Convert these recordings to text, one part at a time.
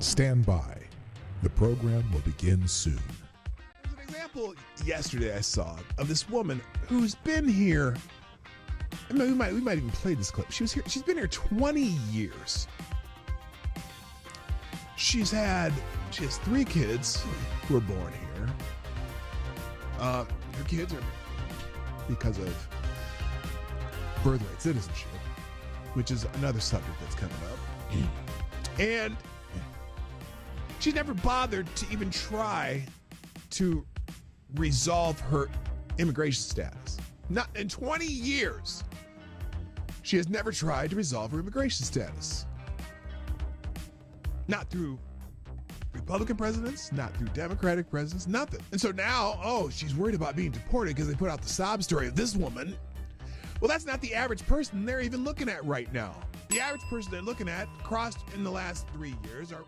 Stand by. The program will begin soon. There's an example yesterday I saw of this woman who's been here. I mean, we might even play this clip. She's been here 20 years. She has 3 kids who were born here. Her kids are because of birthright citizenship, which is another subject that's coming up. And she never bothered to even try to resolve her immigration status. Not in 20 years. She has never tried to resolve her immigration status. Not through Republican presidents, not through Democratic presidents, nothing. And so now, she's worried about being deported because they put out the sob story of this woman. Well, that's not the average person they're even looking at right now. The average person they're looking at crossed in the last 3 years are...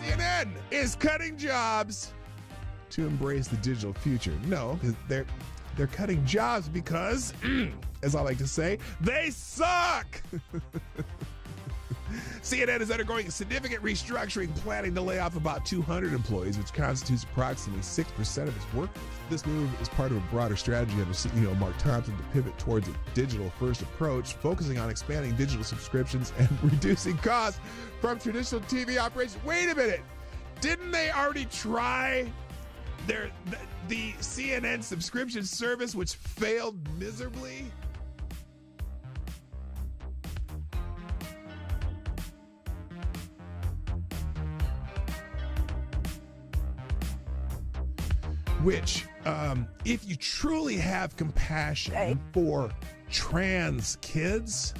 CNN is cutting jobs to embrace the digital future. No, they're cutting jobs because, as I like to say, they suck. CNN is undergoing a significant restructuring, planning to lay off about 200 employees, which constitutes approximately 6% of its workforce. This move is part of a broader strategy under CEO Mark Thompson to pivot towards a digital-first approach, focusing on expanding digital subscriptions and reducing costs from traditional TV operations. Wait a minute. Didn't they already try the CNN subscription service, which failed miserably? Which, if you truly have compassion for trans kids,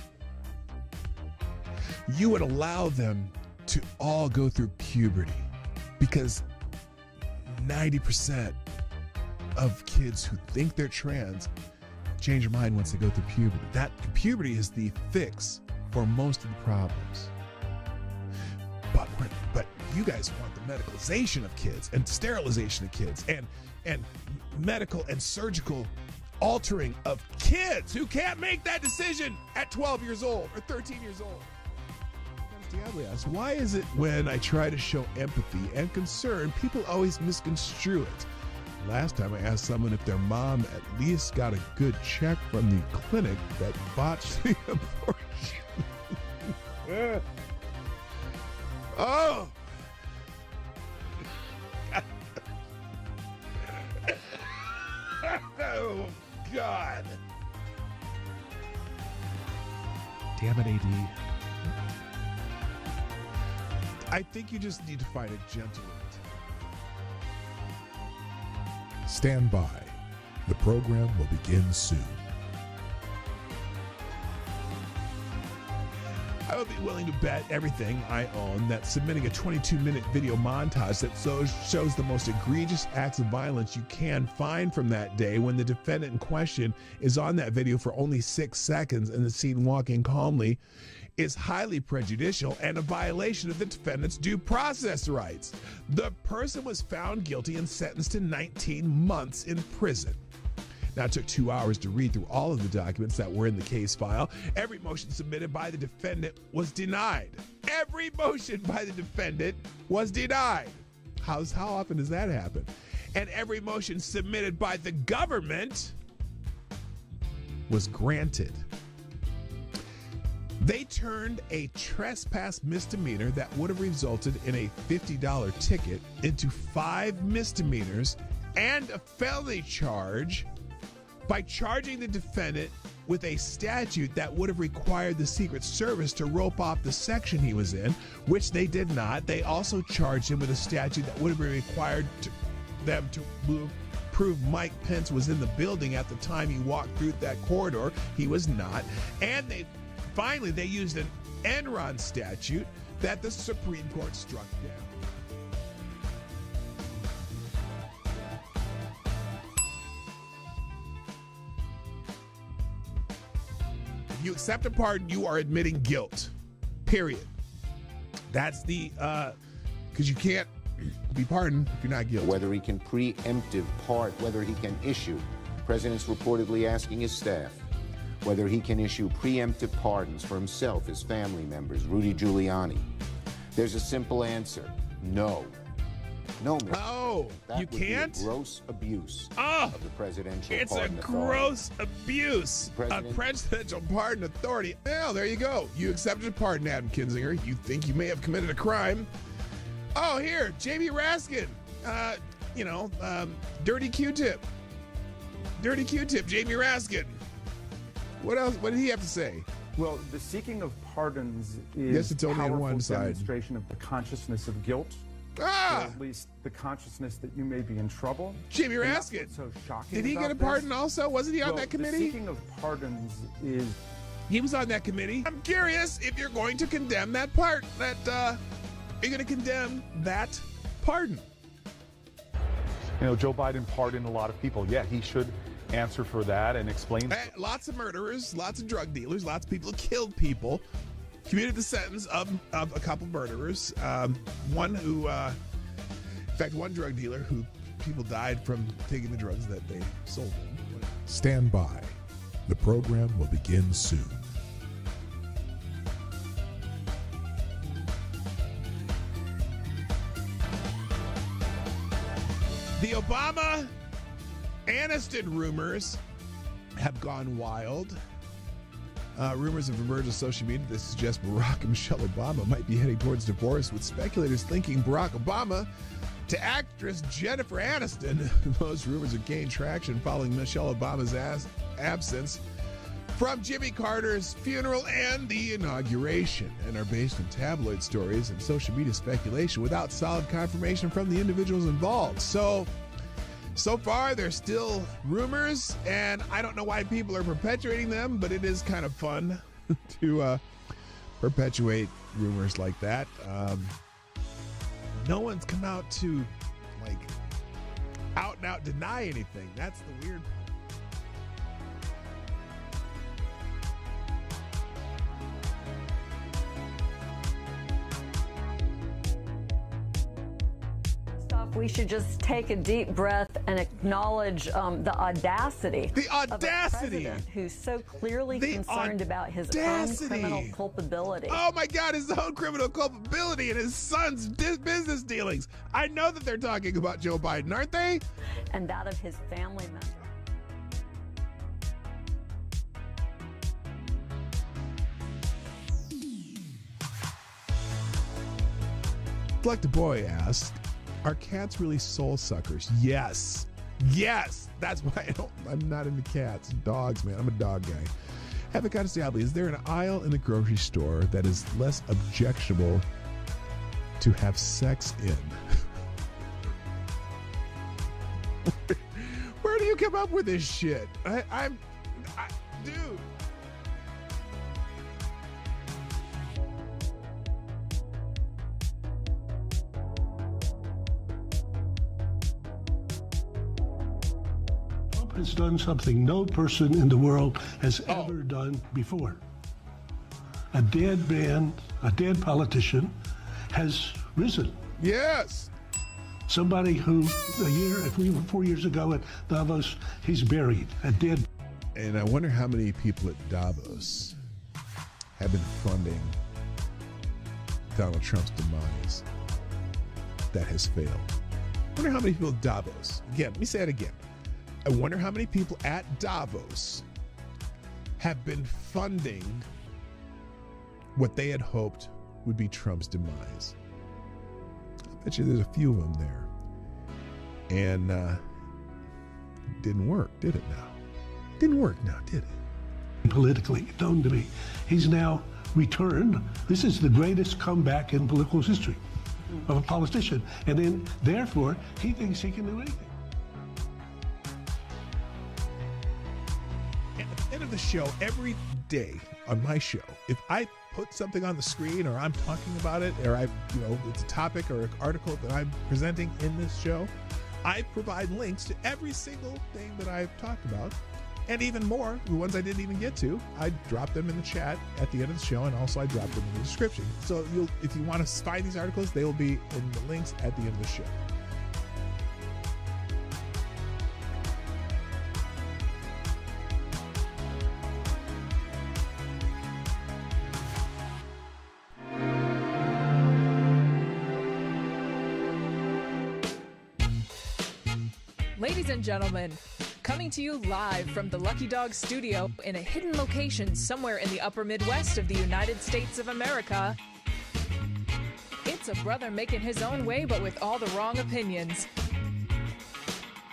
you would allow them to all go through puberty, because 90% of kids who think they're trans change their mind once they go through puberty. That puberty is the fix for most of the problems. But you guys want the medicalization of kids and sterilization of kids and medical and surgical altering of kids who can't make that decision at 12 years old or 13 years old. Diablo asks, why is it when I try to show empathy and concern, people always misconstrue it? Last time I asked someone if their mom at least got a good check from the clinic that botched the abortion. Oh! Oh, God. Damn it, AD. I think you just need to find a gentle way. Stand by. The program will begin soon. I would be willing to bet everything I own that submitting a 22-minute video montage that shows the most egregious acts of violence you can find from that day, when the defendant in question is on that video for only 6 seconds and the scene walking calmly, is highly prejudicial and a violation of the defendant's due process rights. The person was found guilty and sentenced to 19 months in prison. Now, it took 2 hours to read through all of the documents that were in the case file. Every motion submitted by the defendant was denied. Every motion by the defendant was denied. How often does that happen? And every motion submitted by the government was granted. They turned a trespass misdemeanor that would have resulted in a $50 ticket into 5 misdemeanors and a felony charge by charging the defendant with a statute that would have required the Secret Service to rope off the section he was in, which they did not. They also charged him with a statute that would have been required them to prove Mike Pence was in the building at the time he walked through that corridor. He was not. And they used an Enron statute that the Supreme Court struck down. If you accept a pardon, you are admitting guilt. Period. That's the, because you can't be pardoned if you're not guilty. Whether he can preemptive whether he can issue President's reportedly asking his staff whether he can issue preemptive pardons for himself, his family members, Rudy Giuliani. There's a simple answer: no. No, Mr. Oh, that you would can't? Be a gross abuse Oh, of the presidential it's a pardon authority. gross abuse of presidential pardon authority. Well, there you go. You accepted a pardon, Adam Kinzinger. You think you may have committed a crime. Oh, here, J.B. Raskin. Dirty Q-tip. Dirty Q-tip, Jamie Raskin. What else? What did he have to say? Well, the seeking of pardons is Yes, it's only on powerful one side. demonstration of the consciousness of guilt. Or at least the consciousness that you may be in trouble. Jamie And that's Raskin. what's so shocking Did he about get a this. pardon also? Wasn't he on Well, that committee? The seeking of pardons is... He was on that committee. I'm curious if you're going to condemn that part. Are you going to condemn that pardon? You know, Joe Biden pardoned a lot of people. Yeah, he should answer for that and explain. Lots of murderers, lots of drug dealers, lots of people who killed people. Commuted the sentence of a couple murderers. One who, in fact, one drug dealer who people died from taking the drugs that they sold them. Stand by. The program will begin soon. The Obama-Aniston rumors have gone wild. Rumors have emerged on social media that suggest Barack and Michelle Obama might be heading towards divorce, with speculators linking Barack Obama to actress Jennifer Aniston. Those rumors have gained traction following Michelle Obama's absence from Jimmy Carter's funeral and the inauguration, and are based on tabloid stories and social media speculation without solid confirmation from the individuals involved. So far, they're still rumors, and I don't know why people are perpetuating them, but it is kind of fun to perpetuate rumors like that. No one's come out to, out and out deny anything. That's the weird part. We should just take a deep breath and acknowledge the audacity. The audacity! Of a president who's so clearly concerned about his own criminal culpability. Oh my God, his own criminal culpability and his son's business dealings. I know that they're talking about Joe Biden, aren't they? And that of his family members. Like the boy asked, are cats really soul suckers? Yes. Yes. That's why I'm not into cats. Dogs, man. I'm a dog guy. Avocado Diablo, is there an aisle in the grocery store that is less objectionable to have sex in? Where do you come up with this shit? Dude. Has done something no person in the world has ever done before. A dead man, a dead politician has risen. Yes. Somebody who 4 years ago at Davos, he's buried, a dead. And I wonder how many people at Davos have been funding Donald Trump's demise that has failed. I wonder how many people at Davos, again, let me say it again. I wonder how many people at Davos have been funding what they had hoped would be Trump's demise. I bet you there's a few of them there. And it didn't work, did it now? Didn't work now, did it? Politically known to me. He's now returned. This is the greatest comeback in political history of a politician. And then, therefore, he thinks he can do anything. End of the show, every day on my show, if I put something on the screen or I'm talking about it, or it's a topic or an article that I'm presenting in this show, I provide links to every single thing that I've talked about, and even more, the ones I didn't even get to. I drop them in the chat at the end of the show, and also I drop them in the description. So if you want to find these articles, they will be in the links at the end of the show. Ladies and gentlemen, coming to you live from the Lucky Dog studio in a hidden location somewhere in the upper Midwest of the United States of America, it's a brother making his own way but with all the wrong opinions.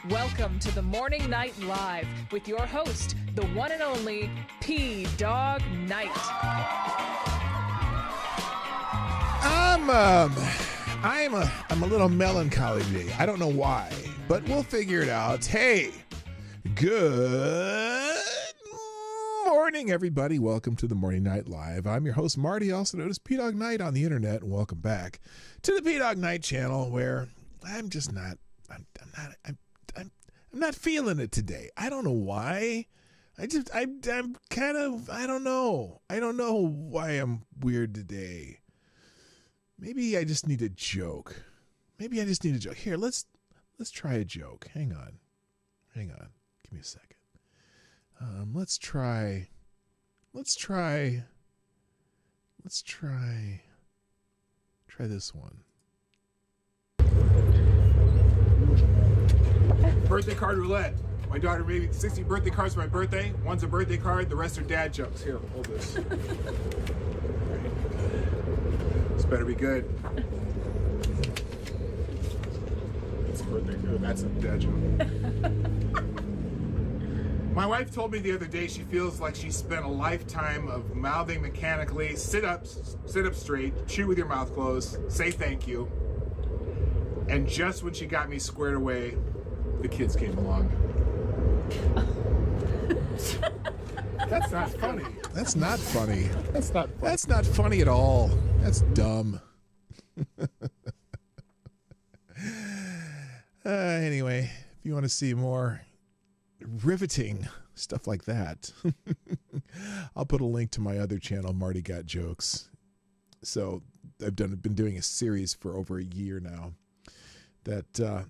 Welcome to the Morning Night Live with your host, the one and only PDawgKnight. I'm a little melancholy today. I don't know why, but we'll figure it out. Hey, good morning, everybody. Welcome to the Morning Night Live. I'm your host, Marty, also known as PDawgKnight on the internet, and welcome back to the PDawgKnight channel, where I'm just not. I'm not feeling it today. I don't know why. I'm kind of. I don't know. I don't know why I'm weird today. Maybe I just need a joke. Here, let's try a joke. Hang on. Give me a second. Let's try this one. Birthday card roulette. My daughter made me 60 birthday cards for my birthday. One's a birthday card, the rest are dad jokes. Here, hold this. This better be good. That's a birthday card. That's a dad joke. My wife told me the other day she feels like she spent a lifetime of mouthing mechanically, sit up straight, chew with your mouth closed, say thank you. And just when she got me squared away, the kids came along. That's not funny. That's not funny. That's not funny. That's not funny at all. That's dumb. Anyway, if you want to see more riveting stuff like that, I'll put a link to my other channel, Marty Got Jokes. So I've been doing a series for over a year now. That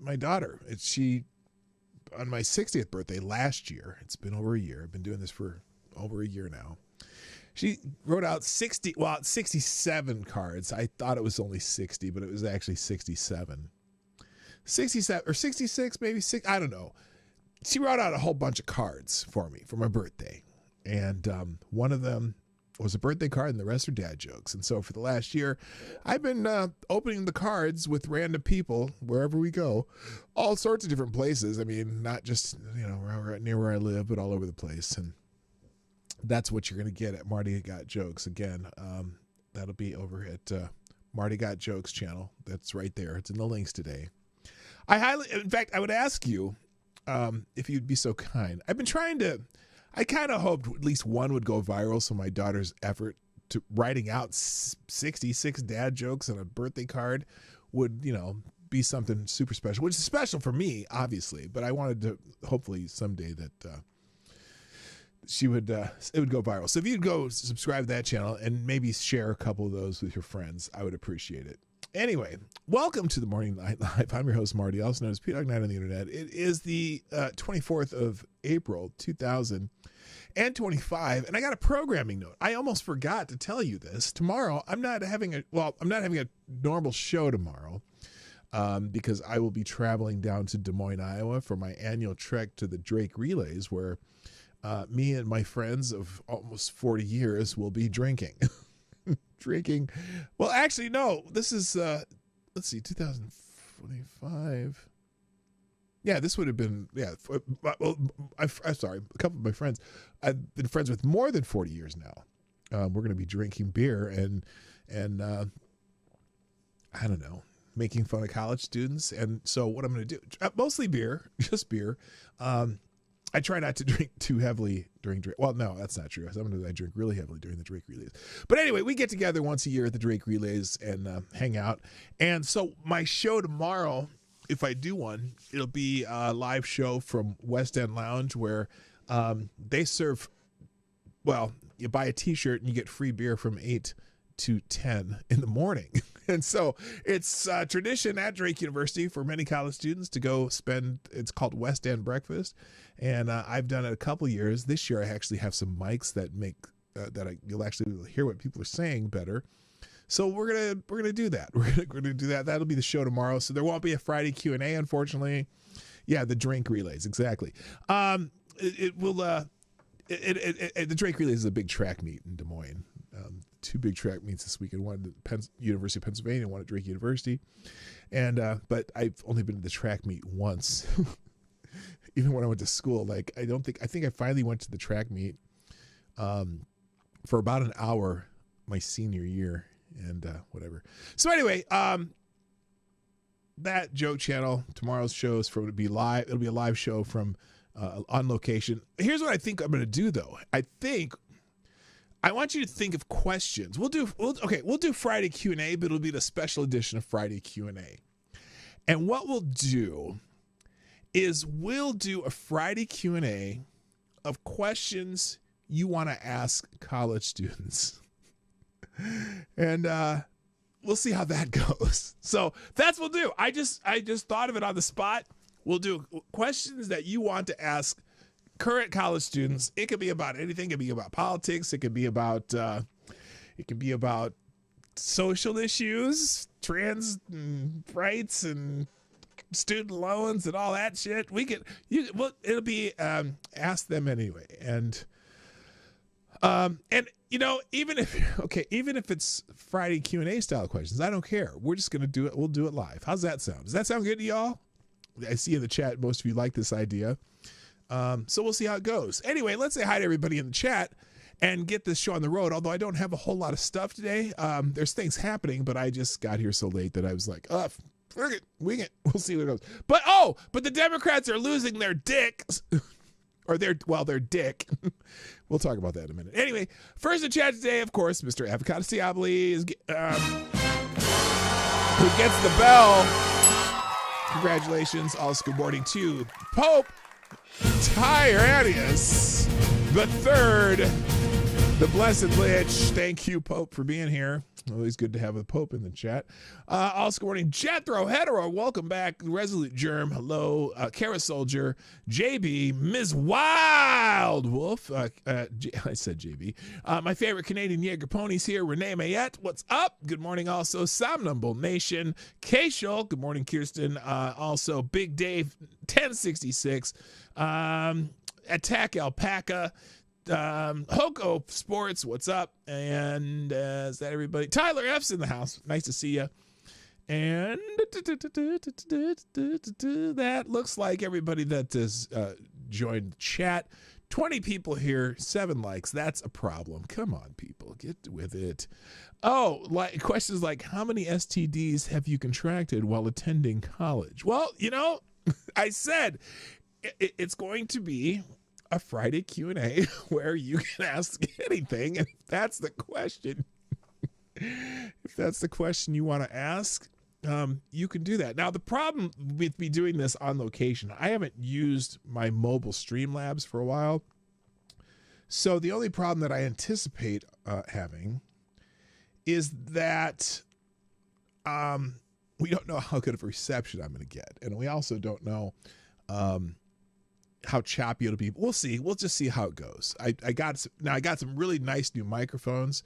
my daughter, she on my 60th birthday last year. It's been over a year. I've been doing this for over a year now. She wrote out 67 cards. I thought it was only 60, but it was actually 67. 67 or 66, maybe 6. I don't know. She wrote out a whole bunch of cards for me for my birthday. And one of them was a birthday card and the rest are dad jokes. And so for the last year, I've been opening the cards with random people wherever we go, all sorts of different places. I mean, not just, right near where I live, but all over the place. And that's what you're going to get at Marty Got Jokes. Again, that'll be over at Marty Got Jokes channel. That's right there. It's in the links today. In fact, I would ask you if you'd be so kind. I kind of hoped at least one would go viral, so my daughter's effort to writing out 66 dad jokes on a birthday card would, be something super special, which is special for me, obviously. But I wanted to hopefully someday that it would go viral. So if you'd go subscribe to that channel and maybe share a couple of those with your friends, I would appreciate it. Anyway, welcome to the Morning Night Live. I'm your host, Marty, also known as PDawgKnight on the internet. It is the 24th of April, 2025, and I got a programming note. I almost forgot to tell you this. Tomorrow, I'm not having a normal show tomorrow because I will be traveling down to Des Moines, Iowa for my annual trek to the Drake Relays, where me and my friends of almost 40 years will be drinking. Well, actually, no, this is, let's see, 2025. Yeah, this would have been, I'm sorry, a couple of my friends, I've been friends with more than 40 years now. We're going to be drinking beer and I don't know, making fun of college students. And so what I'm going to do, mostly beer, just beer. I try not to drink too heavily during Drake. Well, no, that's not true. Sometimes I drink really heavily during the Drake Relays. But anyway, we get together once a year at the Drake Relays and hang out. And so my show tomorrow, if I do one, it'll be a live show from West End Lounge where they serve, well, you buy a t-shirt and you get free beer from 8 to 10 in the morning. And so it's tradition at Drake University for many college students to go spend, it's called West End Breakfast. And I've done it a couple years. This year I actually have some mics that make, you'll actually hear what people are saying better. So we're gonna do that. We're gonna do that. That'll be the show tomorrow. So there won't be a Friday Q&A, unfortunately. Yeah, the drink relays, exactly. It will. The drink relays is a big track meet in Des Moines. 2 big track meets this weekend. One at University of Pennsylvania, one at Drake University. And but I've only been to the track meet once. Even when I went to school, like I think I finally went to the track meet for about an hour my senior year, and whatever. So anyway, that joke channel, tomorrow's show is it'll be live. It'll be a live show from on location. Here's what I think I'm going to do, though. I want you to think of questions. We'll do Friday Q&A, but it'll be the special edition of Friday Q&A. And what we'll do is we'll do a Friday Q&A of questions you want to ask college students. And we'll see how that goes. So that's what we'll do. I just thought of it on the spot. We'll do questions that you want to ask current college students. It could be about anything. It could be about politics. It could be about social issues, trans rights, and student loans, and all that shit. It'll be ask them anyway. And even if it's Friday Q&A style questions, I don't care. We're just gonna do it. We'll do it live. How's that sound? Does that sound good to y'all? I see in the chat most of you like this idea. So we'll see how it goes. Anyway, let's say hi to everybody in the chat and get this show on the road. Although I don't have a whole lot of stuff today. There's things happening, but I just got here so late that I was like, wing it. We'll see where it goes. But the Democrats are losing their dicks. Or their dick. We'll talk about that in a minute. Anyway, first in chat today, of course, Mr. Avocado Ciabli is who gets the bell. Congratulations. Also, good morning to Pope Tyrannus the Third, the Blessed Lich. Thank you, Pope, for being here. Always good to have a Pope in the chat. Also, good morning, Jethro Hetero. Welcome back. Resolute Germ. Hello. Kara Soldier. JB. Ms. Wild Wolf. I said JB. My favorite Canadian Jaeger ponies here. Renee Mayette. What's up? Good morning. Also, Somnambul Nation. K-Shul. Good morning, Kirsten. Also, Big Dave 1066. Attack Alpaca. Hoko Sports, what's up? And is that everybody? Tyler F's in the house. Nice to see you. And that looks like everybody that has joined the chat. 20 people here, 7 likes. That's a problem. Come on, people, get with it. Questions like, how many STDs have you contracted while attending college? Well, I said it's going to be a Friday Q&A where you can ask anything, and if that's the question you want to ask, you can do that. Now, the problem with me doing this on location, I haven't used my mobile Streamlabs for a while, so the only problem that I anticipate having is that we don't know how good of a reception I'm going to get, and we also don't know how choppy it'll be. We'll see. We'll just see how it goes. I got some really nice new microphones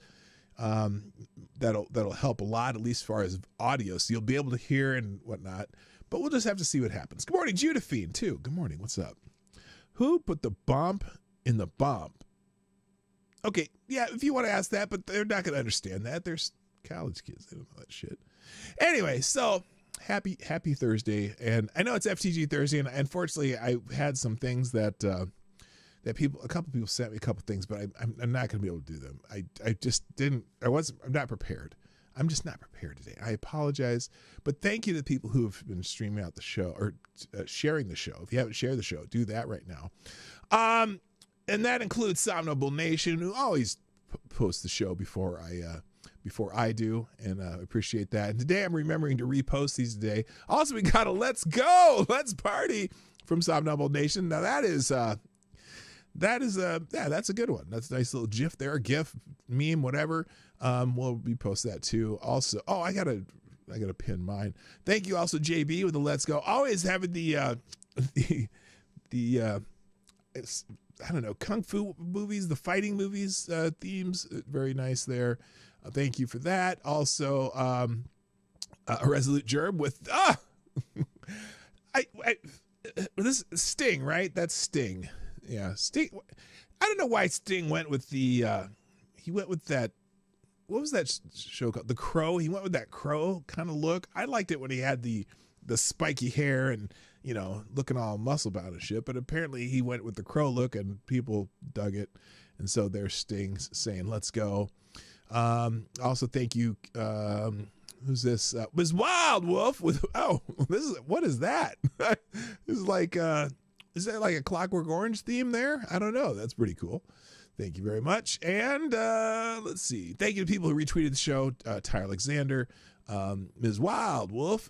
that'll help a lot, at least as far as audio. So you'll be able to hear and whatnot. But we'll just have to see what happens. Good morning, Judafine, too. Good morning. What's up? Who put the bump in the bump? Okay, yeah, if you want to ask that, but they're not going to understand that. There's college kids. They don't know that shit. Anyway, so happy Thursday, and I know it's FTG Thursday, and unfortunately I had some things that a couple people sent me a couple things, but I'm not going to be able to do them. I'm not prepared. I'm just not prepared today. I apologize, but thank you to the people who have been streaming out the show or sharing the show. If you haven't shared the show, do that right now. And that includes Somnambul Nation, who always posts the show before I do, and I appreciate that. And today I'm remembering to repost these today. Also, we got a let's party from Somnambul Nation. Now that's a good one. That's a nice little GIF there, GIF, meme, whatever. We'll repost that too. Also, I gotta pin mine. Thank you also, JB, with the let's go. Always having the I don't know, kung fu movies, the fighting movies themes. Very nice there. Thank you for that. Also, a Resolute Germ with this Sting, right? That's Sting. Yeah, Sting. I don't know why Sting went with the. He went with that. What was that show called? The Crow. He went with that crow kind of look. I liked it when he had the spiky hair and, you know, looking all muscle bound and shit. But apparently he went with the crow look and people dug it. And so there's Sting saying, let's go. Also, thank you. Who's this? Ms. Wild Wolf with, what is that? This is like, is that like a Clockwork Orange theme there? I don't know. That's pretty cool. Thank you very much. And let's see. Thank you to people who retweeted the show. Ty Alexander, Ms. Wild Wolf,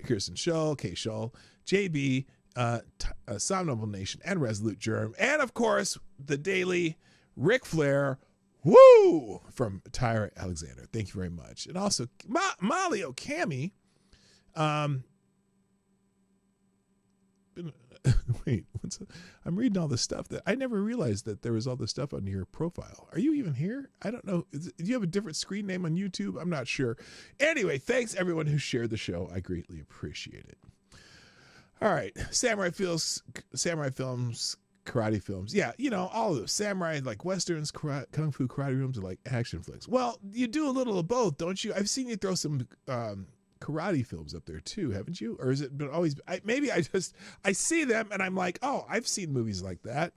Kirsten Shull, K. Shull, JB, Somnambule Nation, and Resolute Germ. And of course, the daily Ric Flair, woo, from Tyra Alexander. Thank you very much. And also Molly Okami. Wait, I'm reading all this stuff that I never realized that there was all this stuff on your profile. Are you even here? I don't know. Do you have a different screen name on YouTube? I'm not sure. Anyway, thanks everyone who shared the show. I greatly appreciate it. All right. Samurai films, karate films. Yeah, you know, all of those. Samurai, like westerns, kung fu, karate films, are like action flicks. Well, you do a little of both, don't you? I've seen you throw some karate films up there too, haven't you? Or is it been always, I see them and I'm like, oh, I've seen movies like that.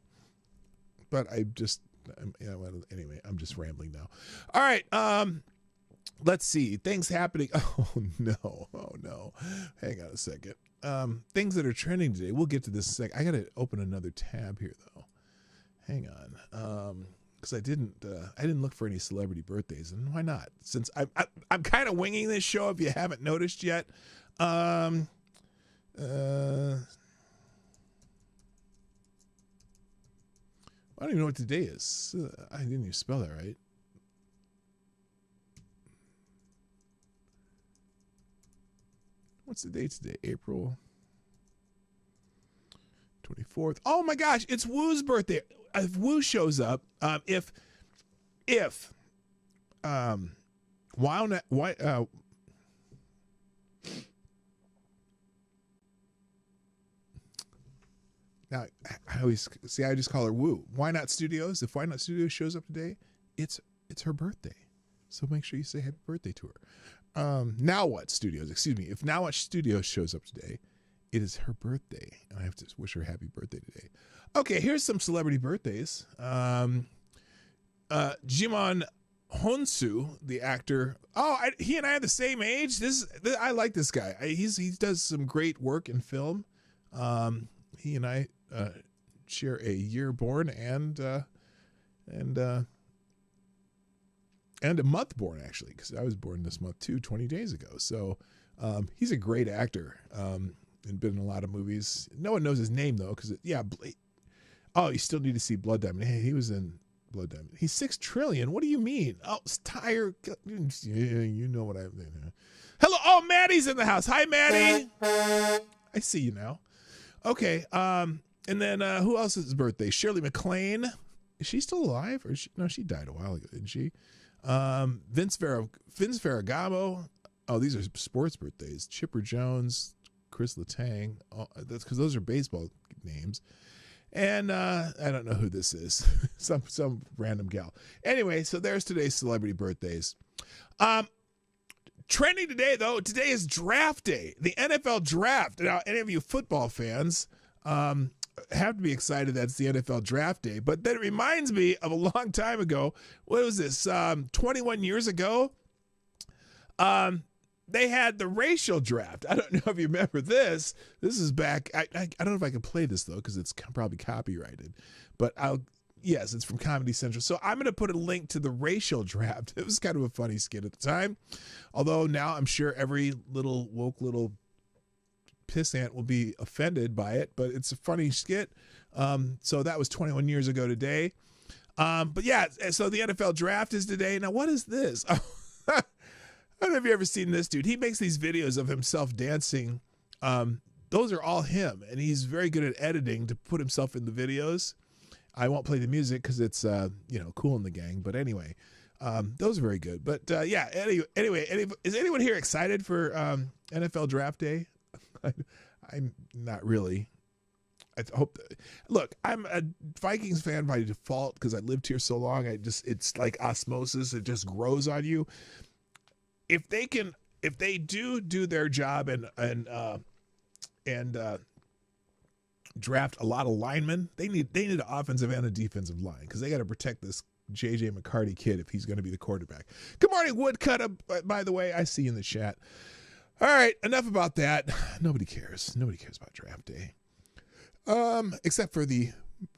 But anyway, I'm just rambling now. All right. Let's see. Things happening. Oh no. Hang on a second. Things that are trending today. We'll get to this in a second. I got to open another tab here though. Hang on. Because I didn't look for any celebrity birthdays, and why not? Since I'm kind of winging this show, if you haven't noticed yet. I don't even know what today is. I didn't even spell that right. What's the date today? April 24th. Oh my gosh, it's Woo's birthday. If Woo shows up, now I always see, I just call her Woo. Why Not Studios? If Why Not Studios shows up today, it's her birthday. So make sure you say happy birthday to her. Now What Studios, excuse me. If Now What Studios shows up today, it is her birthday. And I have to wish her happy birthday today. Okay, here's some celebrity birthdays. Jimon Honsu, the actor. Oh, he and I are the same age. I like this guy. He does some great work in film. He and I share a year born and a month born, actually, because I was born this month too, 20 days ago. So he's a great actor and been in a lot of movies. No one knows his name though, because oh, you still need to see Blood Diamond. Hey, he was in Blood Diamond. He's 6 trillion. What do you mean? Oh, it's Tyre. Yeah, you know what I mean. Hello. Oh, Maddie's in the house. Hi, Maddie. I see you now. Okay. And then who else's birthday? Shirley MacLaine. Is she still alive? Or no, she died a while ago, didn't she? Vince Ferragamo. Oh, these are sports birthdays. Chipper Jones, Chris Letang. Oh, that's because those are baseball names. And I don't know who this is. some random gal. Anyway, so there's today's celebrity birthdays. Trending today, though, today is draft day. The NFL draft. Now, any of you football fans have to be excited that's the NFL draft day. But that reminds me of a long time ago. What was this? 21 years ago? They had the racial draft. I don't know if you remember this. This is back. I don't know if I can play this, though, because it's probably copyrighted. But yes, it's from Comedy Central. So I'm going to put a link to the racial draft. It was kind of a funny skit at the time. Although now I'm sure every little woke little pissant will be offended by it. But it's a funny skit. So that was 21 years ago today. But yeah, so the NFL draft is today. Now, what is this? I don't know if you've ever seen this dude. He makes these videos of himself dancing. Those are all him, and he's very good at editing to put himself in the videos. I won't play the music because it's Cool in the Gang. But anyway, those are very good. But yeah, anyway, is anyone here excited for NFL Draft Day? I'm not really. I hope. Look, I'm a Vikings fan by default because I lived here so long. It's like osmosis. It just grows on you. If they do their job and draft a lot of linemen, they need an offensive and a defensive line because they got to protect this J.J. McCarty kid if he's going to be the quarterback. Good morning, Woodcut. By the way, I see you in the chat. All right, enough about that. Nobody cares. Nobody cares about draft day. Except for the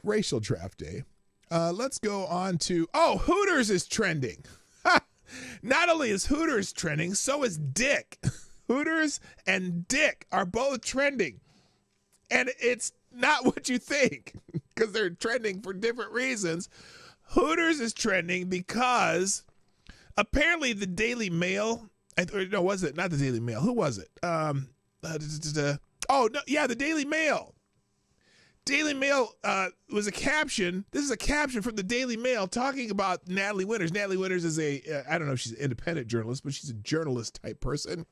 racial draft day. Let's go on to, Hooters is trending. Not only is Hooters trending, so is Dick. Hooters and Dick are both trending. And it's not what you think because they're trending for different reasons. Hooters is trending because apparently the Daily Mail, no, was it? Not the Daily Mail. Who was it? The Daily Mail. Daily Mail was a caption. This is a caption from the Daily Mail talking about Natalie Winters. Natalie Winters is I don't know if she's an independent journalist, but she's a journalist type person.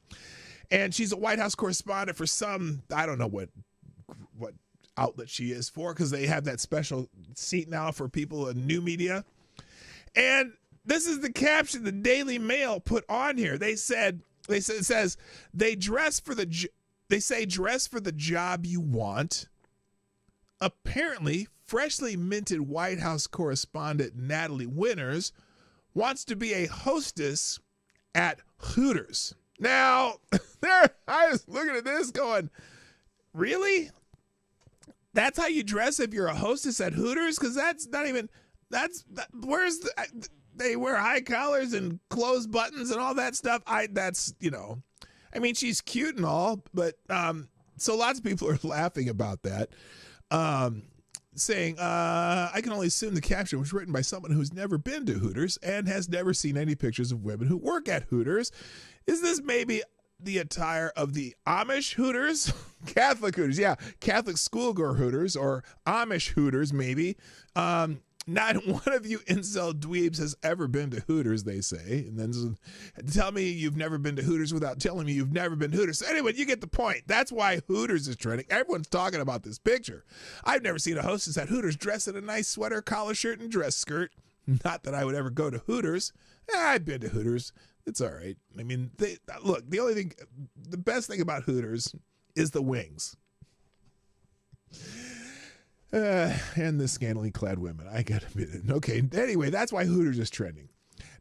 And she's a White House correspondent for some, I don't know what outlet she is for because they have that special seat now for people in new media. And this is the caption the Daily Mail put on here. It says dress for the job you want. Apparently, freshly minted White House correspondent Natalie Winters wants to be a hostess at Hooters. Now, I was looking at this going, really? That's how you dress if you're a hostess at Hooters? Because they wear high collars and closed buttons and all that stuff. She's cute and all, but so lots of people are laughing about that. Saying, I can only assume the caption was written by someone who's never been to Hooters and has never seen any pictures of women who work at Hooters. Is this maybe the attire of the Amish Hooters? Catholic Hooters, yeah. Catholic schoolgirl Hooters or Amish Hooters, maybe. Not one of you incel dweebs has ever been to Hooters, they say. And then tell me you've never been to Hooters without telling me you've never been to Hooters. So anyway, you get the point. That's why Hooters is trending. Everyone's talking about this picture. I've never seen a hostess at Hooters dressed in a nice sweater, collar shirt, and dress skirt. Not that I would ever go to Hooters. I've been to Hooters. It's all right. I mean, the best thing about Hooters is the wings. And the scantily clad women. I gotta admit it. Okay, anyway, that's why Hooters is trending.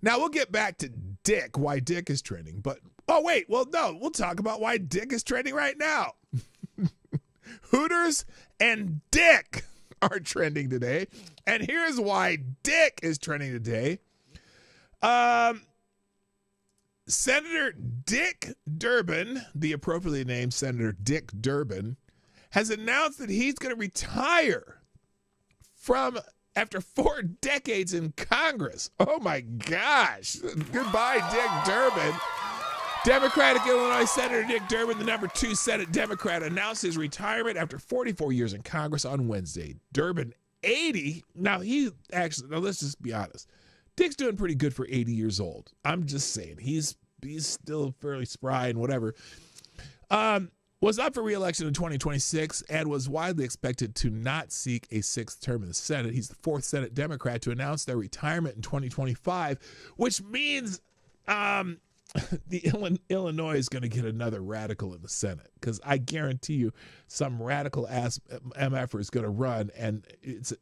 Now we'll get back to Dick, why Dick is trending. But, we'll talk about why Dick is trending right now. Hooters and Dick are trending today. And here's why Dick is trending today. Senator Dick Durbin, the appropriately named Senator Dick Durbin, has announced that he's going to retire after 4 decades in Congress. Oh my gosh. Goodbye, Dick Durbin. Democratic Illinois Senator Dick Durbin, the number 2 Senate Democrat, announced his retirement after 44 years in Congress on Wednesday. Durbin, 80. Now, let's just be honest. Dick's doing pretty good for 80 years old. I'm just saying. He's still fairly spry and whatever. Was up for re-election in 2026 and was widely expected to not seek a 6th term in the Senate. He's the 4th Senate Democrat to announce their retirement in 2025, which means Illinois is going to get another radical in the Senate because I guarantee you some radical ass MFer is going to run, and it's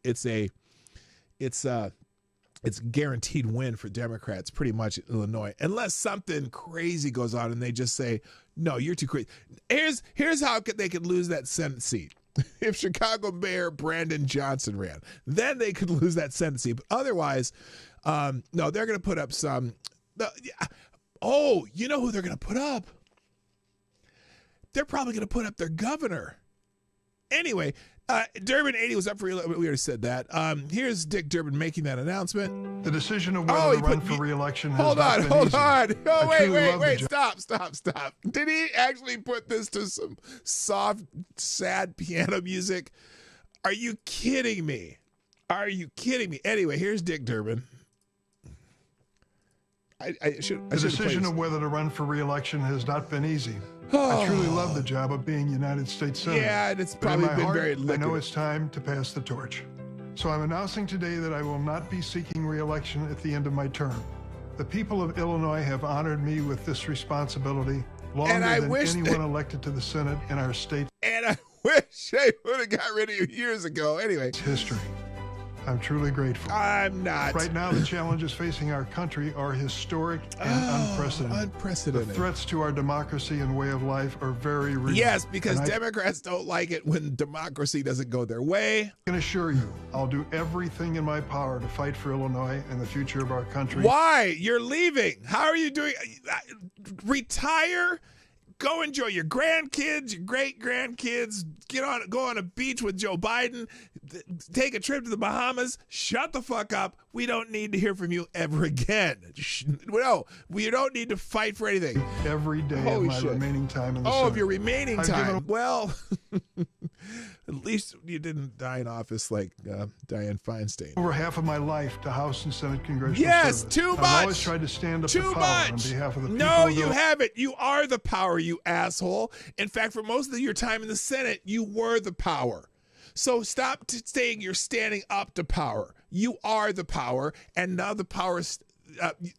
guaranteed win for Democrats pretty much in Illinois, unless something crazy goes on and they just say, no, you're too crazy. Here's how they could lose that Senate seat. If Chicago Mayor Brandon Johnson ran, then they could lose that Senate seat. But otherwise, no, they're going to put up some. You know who they're going to put up? They're probably going to put up their governor. Anyway, Durbin 80 was up for re-election. We already said that. Here's Dick Durbin making that announcement. The decision of whether to run for re-election has hold not on. been easy. Oh, wait. Stop. Did he actually put this to some soft, sad piano music? Are you kidding me? Are you kidding me? Anyway, here's Dick Durbin. The decision of whether to run for re-election has not been easy. I truly love the job of being United States Senator. Yeah, and it's But in probably my been heart, very I lucrative. know it's time to pass the torch. So I'm announcing today that I will not be seeking re-election at the end of my term. The people of Illinois have honored me with this responsibility longer than anyone elected to the Senate in our state. And I wish they would have got rid of you years ago. Anyway. It's history. I'm truly grateful. I'm not. Right now, the challenges facing our country are historic and unprecedented. Unprecedented. The threats to our democracy and way of life are very real. Yes, because Democrats don't like it when democracy doesn't go their way. I can assure you, I'll do everything in my power to fight for Illinois and the future of our country. Why? You're leaving. How are you doing? Retire? Go enjoy your grandkids, your great-grandkids. Go on a beach with Joe Biden. Take a trip to the Bahamas. Shut the fuck up. We don't need to hear from you ever again. No, we don't need to fight for anything. Every day of my remaining time in the Senate. Oh, of your remaining time. Well, at least you didn't die in office like Dianne Feinstein. Over half of my life to House and Senate congressional service. service. Too much. I've always tried to stand up to power on behalf of the people. No, you haven't. You are the power, you asshole. In fact, for most of your time in the Senate, you were the power. So stop saying you're standing up to power. You are the power, and now the power is,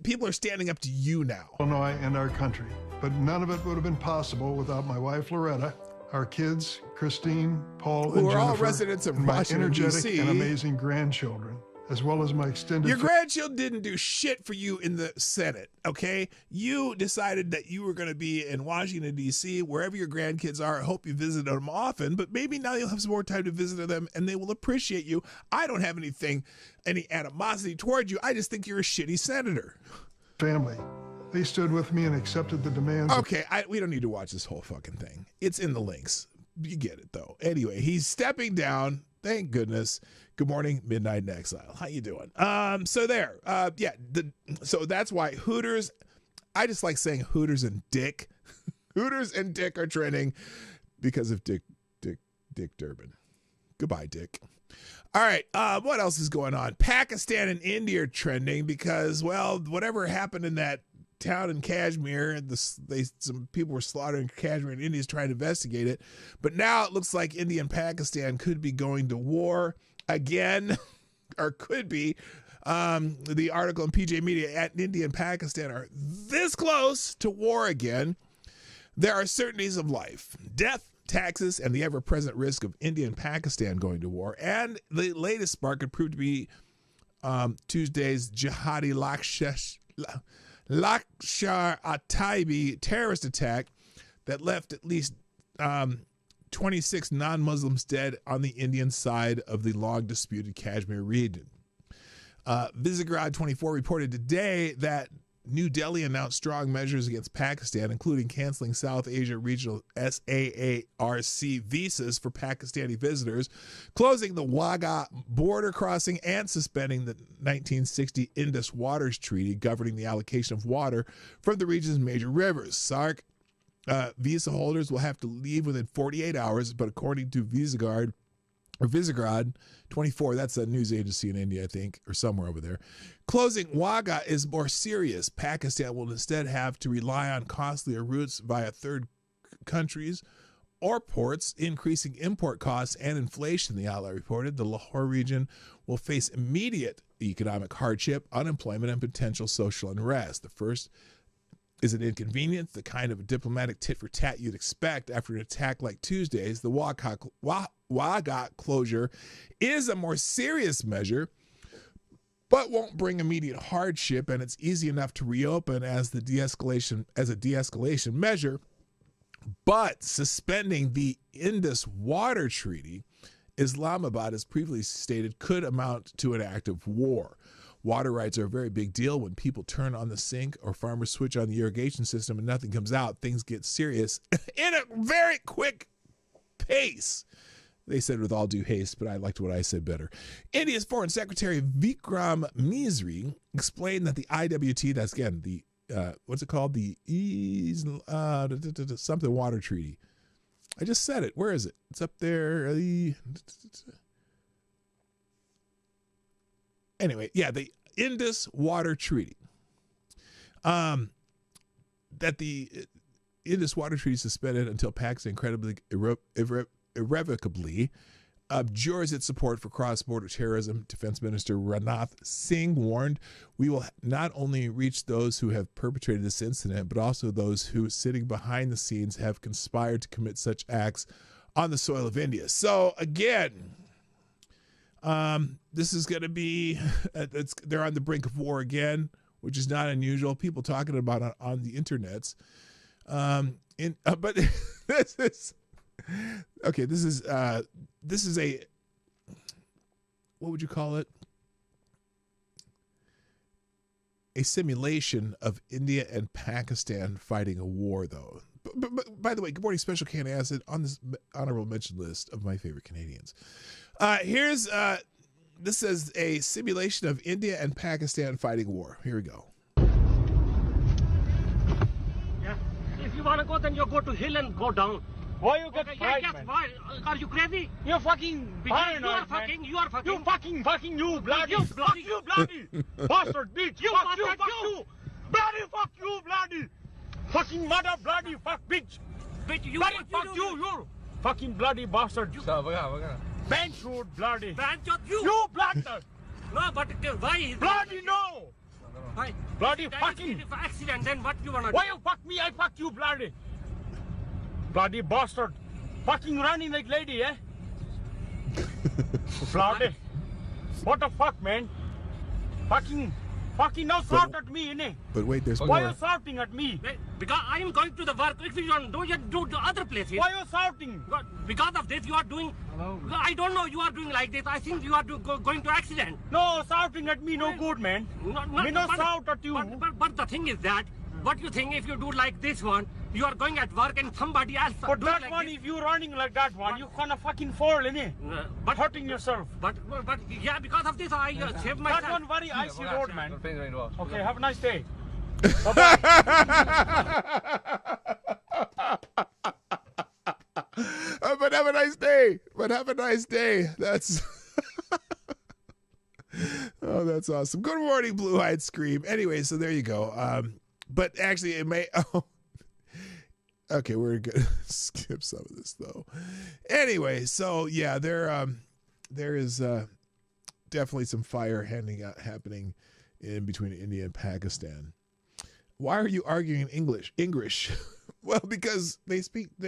people are standing up to you now. Illinois and our country. But none of it would have been possible without my wife, Loretta, our kids, Christine, Paul, and Jennifer, who are all residents of and my Washington, energetic D.C. and amazing grandchildren, as well as my extended... Your grandchildren didn't do shit for you in the Senate, okay? You decided that you were going to be in Washington, D.C., wherever your grandkids are. I hope you visit them often, but maybe now you'll have some more time to visit them, and they will appreciate you. I don't have any animosity toward you. I just think you're a shitty senator. Family. They stood with me and accepted the demands. Okay, we don't need to watch this whole fucking thing. It's in the links. You get it, though. Anyway, he's stepping down. Thank goodness. Good morning, Midnight in Exile. How you doing? So there. So that's why Hooters, I just like saying Hooters and Dick. Hooters and Dick are trending because of Dick Durbin. Goodbye, Dick. All right, what else is going on? Pakistan and India are trending because, well, whatever happened in that town in Kashmir, some people were slaughtered in Kashmir, and India's trying to investigate it. But now it looks like India and Pakistan could be going to war again, or could be. The article in PJ Media at India and Pakistan are this close to war again. There are certainties of life, death, taxes, and the ever-present risk of India and Pakistan going to war. And the latest spark could prove to be Tuesday's jihadi Lashkar-e-Taiba terrorist attack that left at least 26 non-Muslims dead on the Indian side of the long-disputed Kashmir region. Visegrad 24 reported today that New Delhi announced strong measures against Pakistan, including canceling South Asia Regional SAARC visas for Pakistani visitors, closing the Wagah border crossing, and suspending the 1960 Indus Waters Treaty governing the allocation of water from the region's major rivers. SAARC visa holders will have to leave within 48 hours, but according to Visegrad 24, that's a news agency in India, I think, or somewhere over there. Closing Wagah is more serious. Pakistan will instead have to rely on costlier routes via third countries or ports, increasing import costs and inflation, the outlet reported. The Lahore region will face immediate economic hardship, unemployment, and potential social unrest. The first is an inconvenience, the kind of diplomatic tit-for-tat you'd expect after an attack like Tuesday's. The Wagah closure is a more serious measure, but won't bring immediate hardship, and it's easy enough to reopen as a de-escalation measure. But suspending the Indus Water Treaty, Islamabad has previously stated, could amount to an act of war. Water rights are a very big deal. When people turn on the sink or farmers switch on the irrigation system and nothing comes out, things get serious in a very quick pace. They said with all due haste, but I liked what I said better. India's Foreign Secretary Vikram Misri explained that the IWT, that's again the, what's it called? The something water treaty. I just said it. Where is it? It's up there. anyway, yeah, the Indus Water Treaty. That the Indus Water Treaty suspended until Pakistan incredibly irrevocably abjures its support for cross-border terrorism. Defense Minister Rajnath Singh warned, we will not only reach those who have perpetrated this incident, but also those who, sitting behind the scenes, have conspired to commit such acts on the soil of India. So again, this is going to be, they're on the brink of war again, which is not unusual. People talking about it on the internets. But this is, okay, this is a, what would you call it? A simulation of India and Pakistan fighting a war, though. But by the way, good morning, Special Can Acid on this honorable mention list of my favorite Canadians. This is a simulation of India and Pakistan fighting war. Here we go. Yeah. If you want to go, then you go to hill and go down. Why you get frightened? Yes, why? Are you crazy? You're fucking paranoid, you are fucking, man. you are fucking. You fucking, you bloody. You bloody. Fuck you, bloody. Bastard, bitch. You fuck bastard, you. Bloody, fuck you, bloody. Fucking mother, bloody, fuck, bitch. Bitch, you. Bloody, fuck you fucking bloody bastard. Benchwood, bloody. Benchwood, you. You, bloody. No, but why? Bloody, no. Why? Bloody fucking. If accident, then what you wanna do? Why you fuck me? I fuck you, bloody. Bloody bastard. Fucking running like lady, eh? Bloody. What the fuck, man? Fucking now shout at me, innit? But wait, there's Why more. are you shouting at me? Because I am going to the work. If you don't do, you do the other places. Why are you shouting? Because of this, you are doing. Hello. I don't know. You are doing like this. I think you are going to accident. No, shouting at me no good, man. Me no shout at you. But the thing is that, what you think if you do like this one, you are going at work and somebody else. But that like one, this. if you're running like that one, you're gonna fucking fall, innit? But hurting yourself. But yeah, because of this, I saved myself. That one very icy road, man. Okay, have a nice day. But have a nice day. But have a nice day. That's oh, that's awesome. Good morning, Blue-Eyed Scream. Anyway, so there you go. But actually, it may. Oh, okay, we're gonna skip some of this though. Anyway, so yeah, there is definitely some fire happening in between India and Pakistan. Why are you arguing English? Well, because they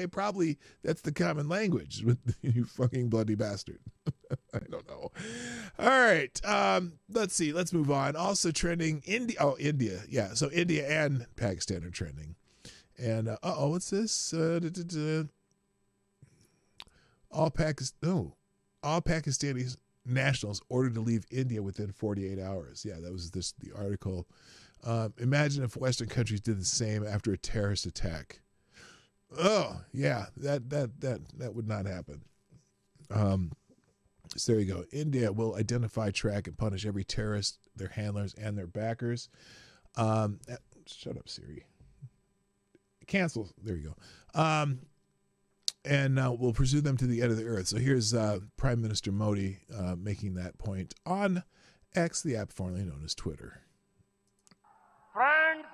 probably, that's the common language with you fucking bloody bastard. I don't know. All right. Let's see. Let's move on. Also trending India. Yeah. So India and Pakistan are trending. And, what's this? All Pakistani nationals ordered to leave India within 48 hours. Yeah, that was the article. Imagine if Western countries did the same after a terrorist attack. Oh, yeah, that would not happen. So there you go. India will identify, track, and punish every terrorist, their handlers, and their backers. Shut up, Siri. Cancel. There you go. And we'll pursue them to the end of the earth. So here's Prime Minister Modi making that point on X, the app formerly known as Twitter. Friends,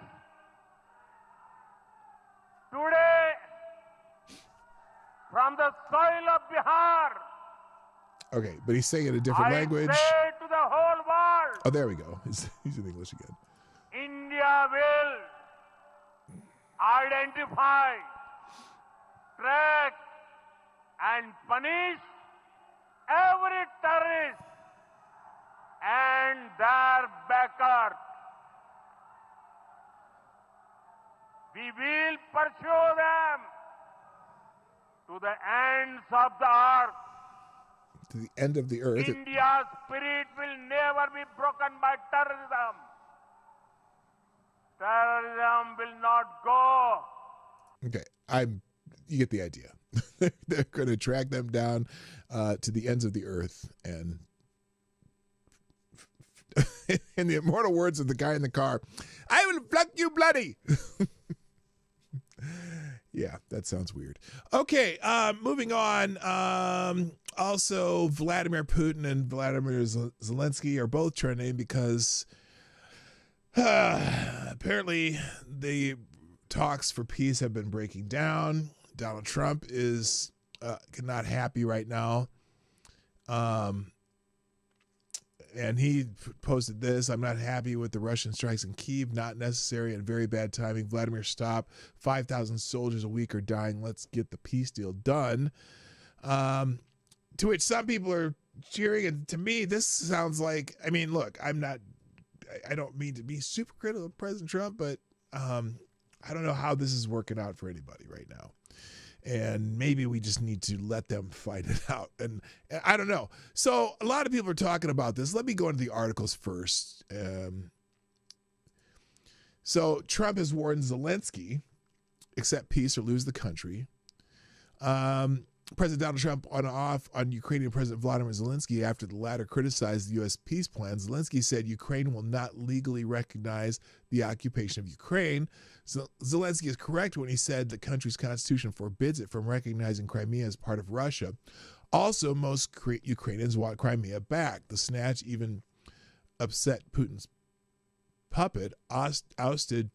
today, from the soil of Bihar, okay, but he's saying it in a different language. I say to the whole world. Oh, there we go. He's in English again. India will identify, track, and punish every terrorist and their backers. We will pursue them to the ends of the earth. To the end of the earth. India's spirit will never be broken by terrorism. Terrorism will not go. Okay, you get the idea. They're going to track them down to the ends of the earth, and in the immortal words of the guy in the car, I will pluck you bloody. Yeah, that sounds weird. Okay, moving on. Also, Vladimir Putin and Vladimir Zelensky are both trending because apparently the talks for peace have been breaking down. Donald Trump is not happy right now. And he posted this: "I'm not happy with the Russian strikes in Kyiv. Not necessary and very bad timing. Vladimir, stop. 5,000 soldiers a week are dying. Let's get the peace deal done." To which some people are cheering. And to me, this sounds like, I mean, look, I don't mean to be super critical of President Trump, but I don't know how this is working out for anybody right now. And maybe we just need to let them fight it out. And I don't know. So a lot of people are talking about this. Let me go into the articles first. So Trump has warned Zelensky, accept peace or lose the country. President Donald Trump on off on Ukrainian President Vladimir Zelensky after the latter criticized the U.S. peace plan. Zelensky said Ukraine will not legally recognize the occupation of Ukraine. Zelensky is correct when he said the country's constitution forbids it from recognizing Crimea as part of Russia. Also, most Ukrainians want Crimea back. The snatch even upset Putin's puppet, ousted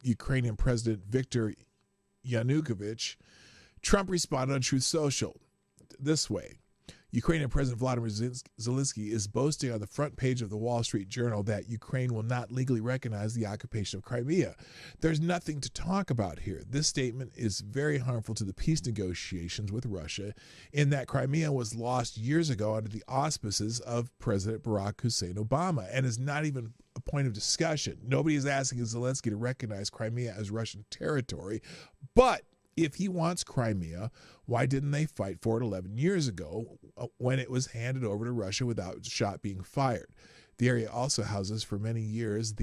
Ukrainian President Viktor Yanukovych. Trump responded on Truth Social this way: Ukrainian President Vladimir Zelensky is boasting on the front page of the Wall Street Journal that Ukraine will not legally recognize the occupation of Crimea. There's nothing to talk about here. This statement is very harmful to the peace negotiations with Russia, in that Crimea was lost years ago under the auspices of President Barack Hussein Obama and is not even a point of discussion. Nobody is asking Zelensky to recognize Crimea as Russian territory, but if he wants Crimea, why didn't they fight for it 11 years ago when it was handed over to Russia without a shot being fired? The area also houses for many years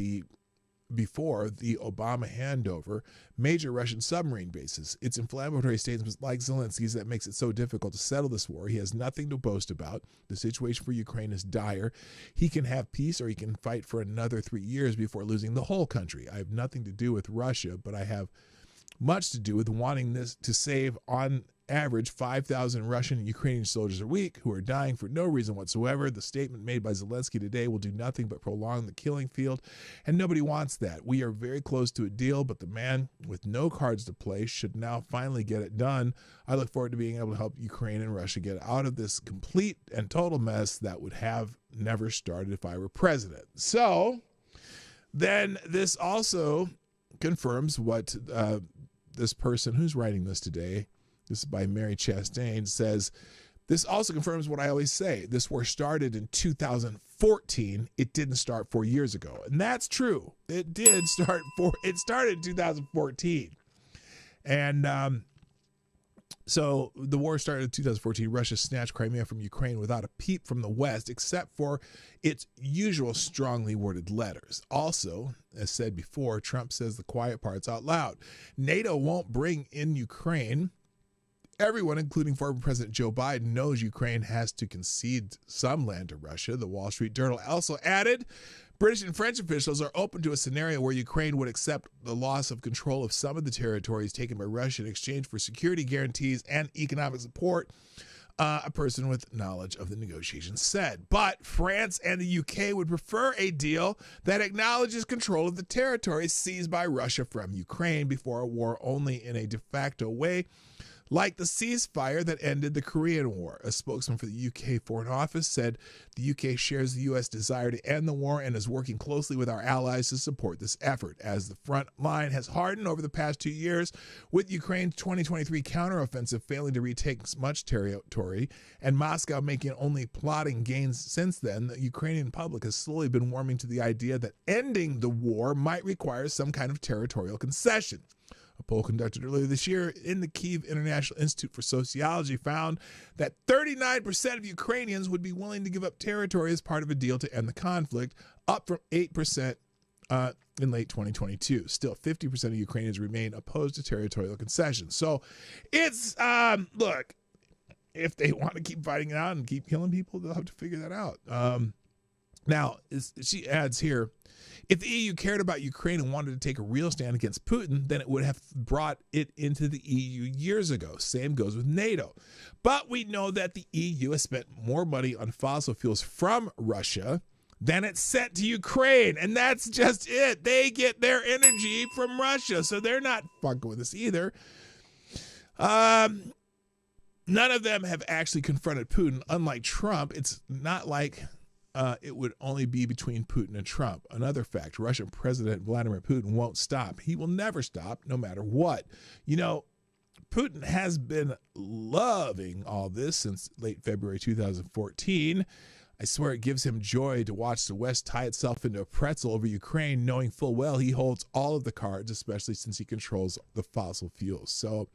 before the Obama handover, major Russian submarine bases. It's inflammatory statements like Zelensky's that makes it so difficult to settle this war. He has nothing to boast about. The situation for Ukraine is dire. He can have peace or he can fight for another 3 years before losing the whole country. I have nothing to do with Russia, but I have much to do with wanting this to save on average 5,000 Russian and Ukrainian soldiers a week who are dying for no reason whatsoever. The statement made by Zelensky today will do nothing but prolong the killing field, and nobody wants that. We are very close to a deal, but the man with no cards to play should now finally get it done. I look forward to being able to help Ukraine and Russia get out of this complete and total mess that would have never started if I were president. So then this also confirms what this person who's writing this today, this is by Mary Chastain, says, this also confirms what I always say. This war started in 2014. It didn't start 4 years ago. And that's true. It did start it started in 2014. And so the war started in 2014. Russia snatched Crimea from Ukraine without a peep from the West, except for its usual strongly worded letters. Also, as said before, Trump says the quiet parts out loud. NATO won't bring in Ukraine. Everyone, including former President Joe Biden, knows Ukraine has to concede some land to Russia. The Wall Street Journal also added, British and French officials are open to a scenario where Ukraine would accept the loss of control of some of the territories taken by Russia in exchange for security guarantees and economic support, a person with knowledge of the negotiations said. But France and the UK would prefer a deal that acknowledges control of the territories seized by Russia from Ukraine before a war only in a de facto way, like the ceasefire that ended the Korean War. A spokesman for the UK Foreign Office said the UK shares the U.S. desire to end the war and is working closely with our allies to support this effort, as the front line has hardened over the past 2 years, with Ukraine's 2023 counteroffensive failing to retake much territory and Moscow making only plodding gains since then. The Ukrainian public has slowly been warming to the idea that ending the war might require some kind of territorial concession. A poll conducted earlier this year in the Kyiv International Institute for Sociology found that 39% of Ukrainians would be willing to give up territory as part of a deal to end the conflict, up from 8% in late 2022. Still, 50% of Ukrainians remain opposed to territorial concessions. So it's, look, if they want to keep fighting it out and keep killing people, they'll have to figure that out. Now, she adds here, If the EU cared about Ukraine and wanted to take a real stand against Putin, then it would have brought it into the EU years ago. Same goes with NATO. But we know that the EU has spent more money on fossil fuels from Russia than it's sent to Ukraine. And that's just it. They get their energy from Russia. So they're not fucking with us either. None of them have actually confronted Putin. Unlike Trump, it's not like it would only be between Putin and Trump. Another fact, Russian President Vladimir Putin won't stop. He will never stop, no matter what. You know, Putin has been loving all this since late February 2014. I swear it gives him joy to watch the West tie itself into a pretzel over Ukraine, knowing full well he holds all of the cards, especially since he controls the fossil fuels. So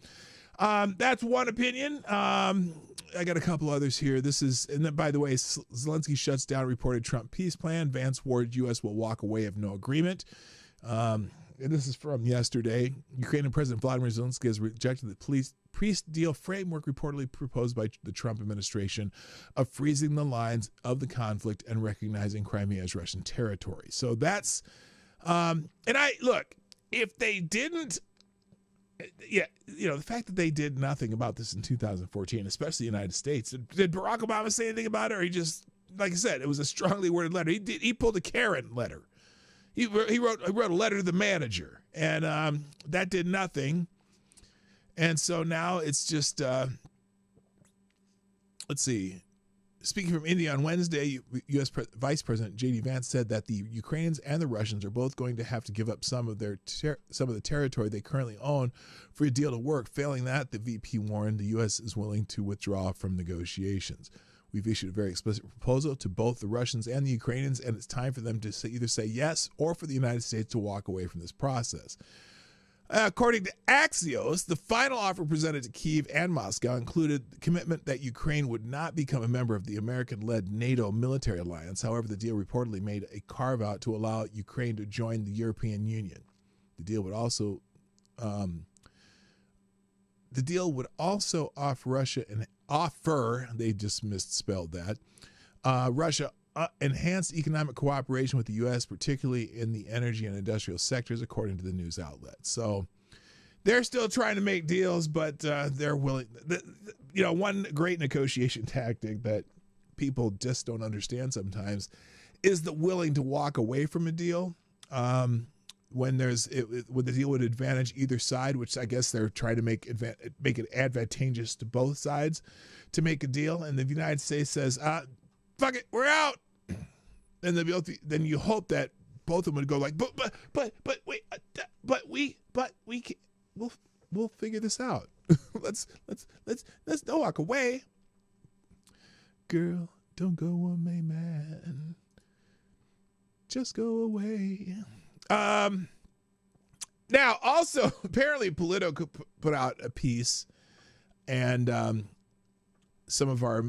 that's one opinion. I got a couple others here. This is, and then, by the way, Zelensky shuts down reported Trump peace plan. Vance warned U.S. will walk away if no agreement. And this is from yesterday. Ukrainian President Vladimir Zelensky has rejected the peace deal framework reportedly proposed by the Trump administration of freezing the lines of the conflict and recognizing Crimea as Russian territory. So that's, and I, look, if they didn't, yeah, you know, the fact that they did nothing about this in 2014, especially the United States, did Barack Obama say anything about it? Or he just, like I said, it was a strongly worded letter. He pulled a Karen letter. He wrote a letter to the manager, and that did nothing. And so now it's just, let's see. Speaking from India on Wednesday, U.S. Vice President J.D. Vance said that the Ukrainians and the Russians are both going to have to give up some of the territory they currently own for a deal to work. Failing that, the VP warned the U.S. is willing to withdraw from negotiations. We've issued a very explicit proposal to both the Russians and the Ukrainians, and it's time for them to either say yes or for the United States to walk away from this process. According to Axios, the final offer presented to Kyiv and Moscow included the commitment that Ukraine would not become a member of the American-led NATO military alliance. However, the deal reportedly made a carve-out to allow Ukraine to join the European Union. The deal would also offer Russia an offer, they just misspelled that, Russia enhanced economic cooperation with the U.S., particularly in the energy and industrial sectors, according to the news outlet. So they're still trying to make deals, but they're willing. You know, one great negotiation tactic that people just don't understand sometimes is the willing to walk away from a deal when the deal would advantage either side, which I guess they're trying to make it advantageous to both sides to make a deal. And the United States says, fuck it, we're out. And then you hope that both of them would go like, but wait, we'll figure this out. let's don't walk away. Girl, don't go on me, man. Just go away. Now, also, apparently Politico put out a piece, and some of our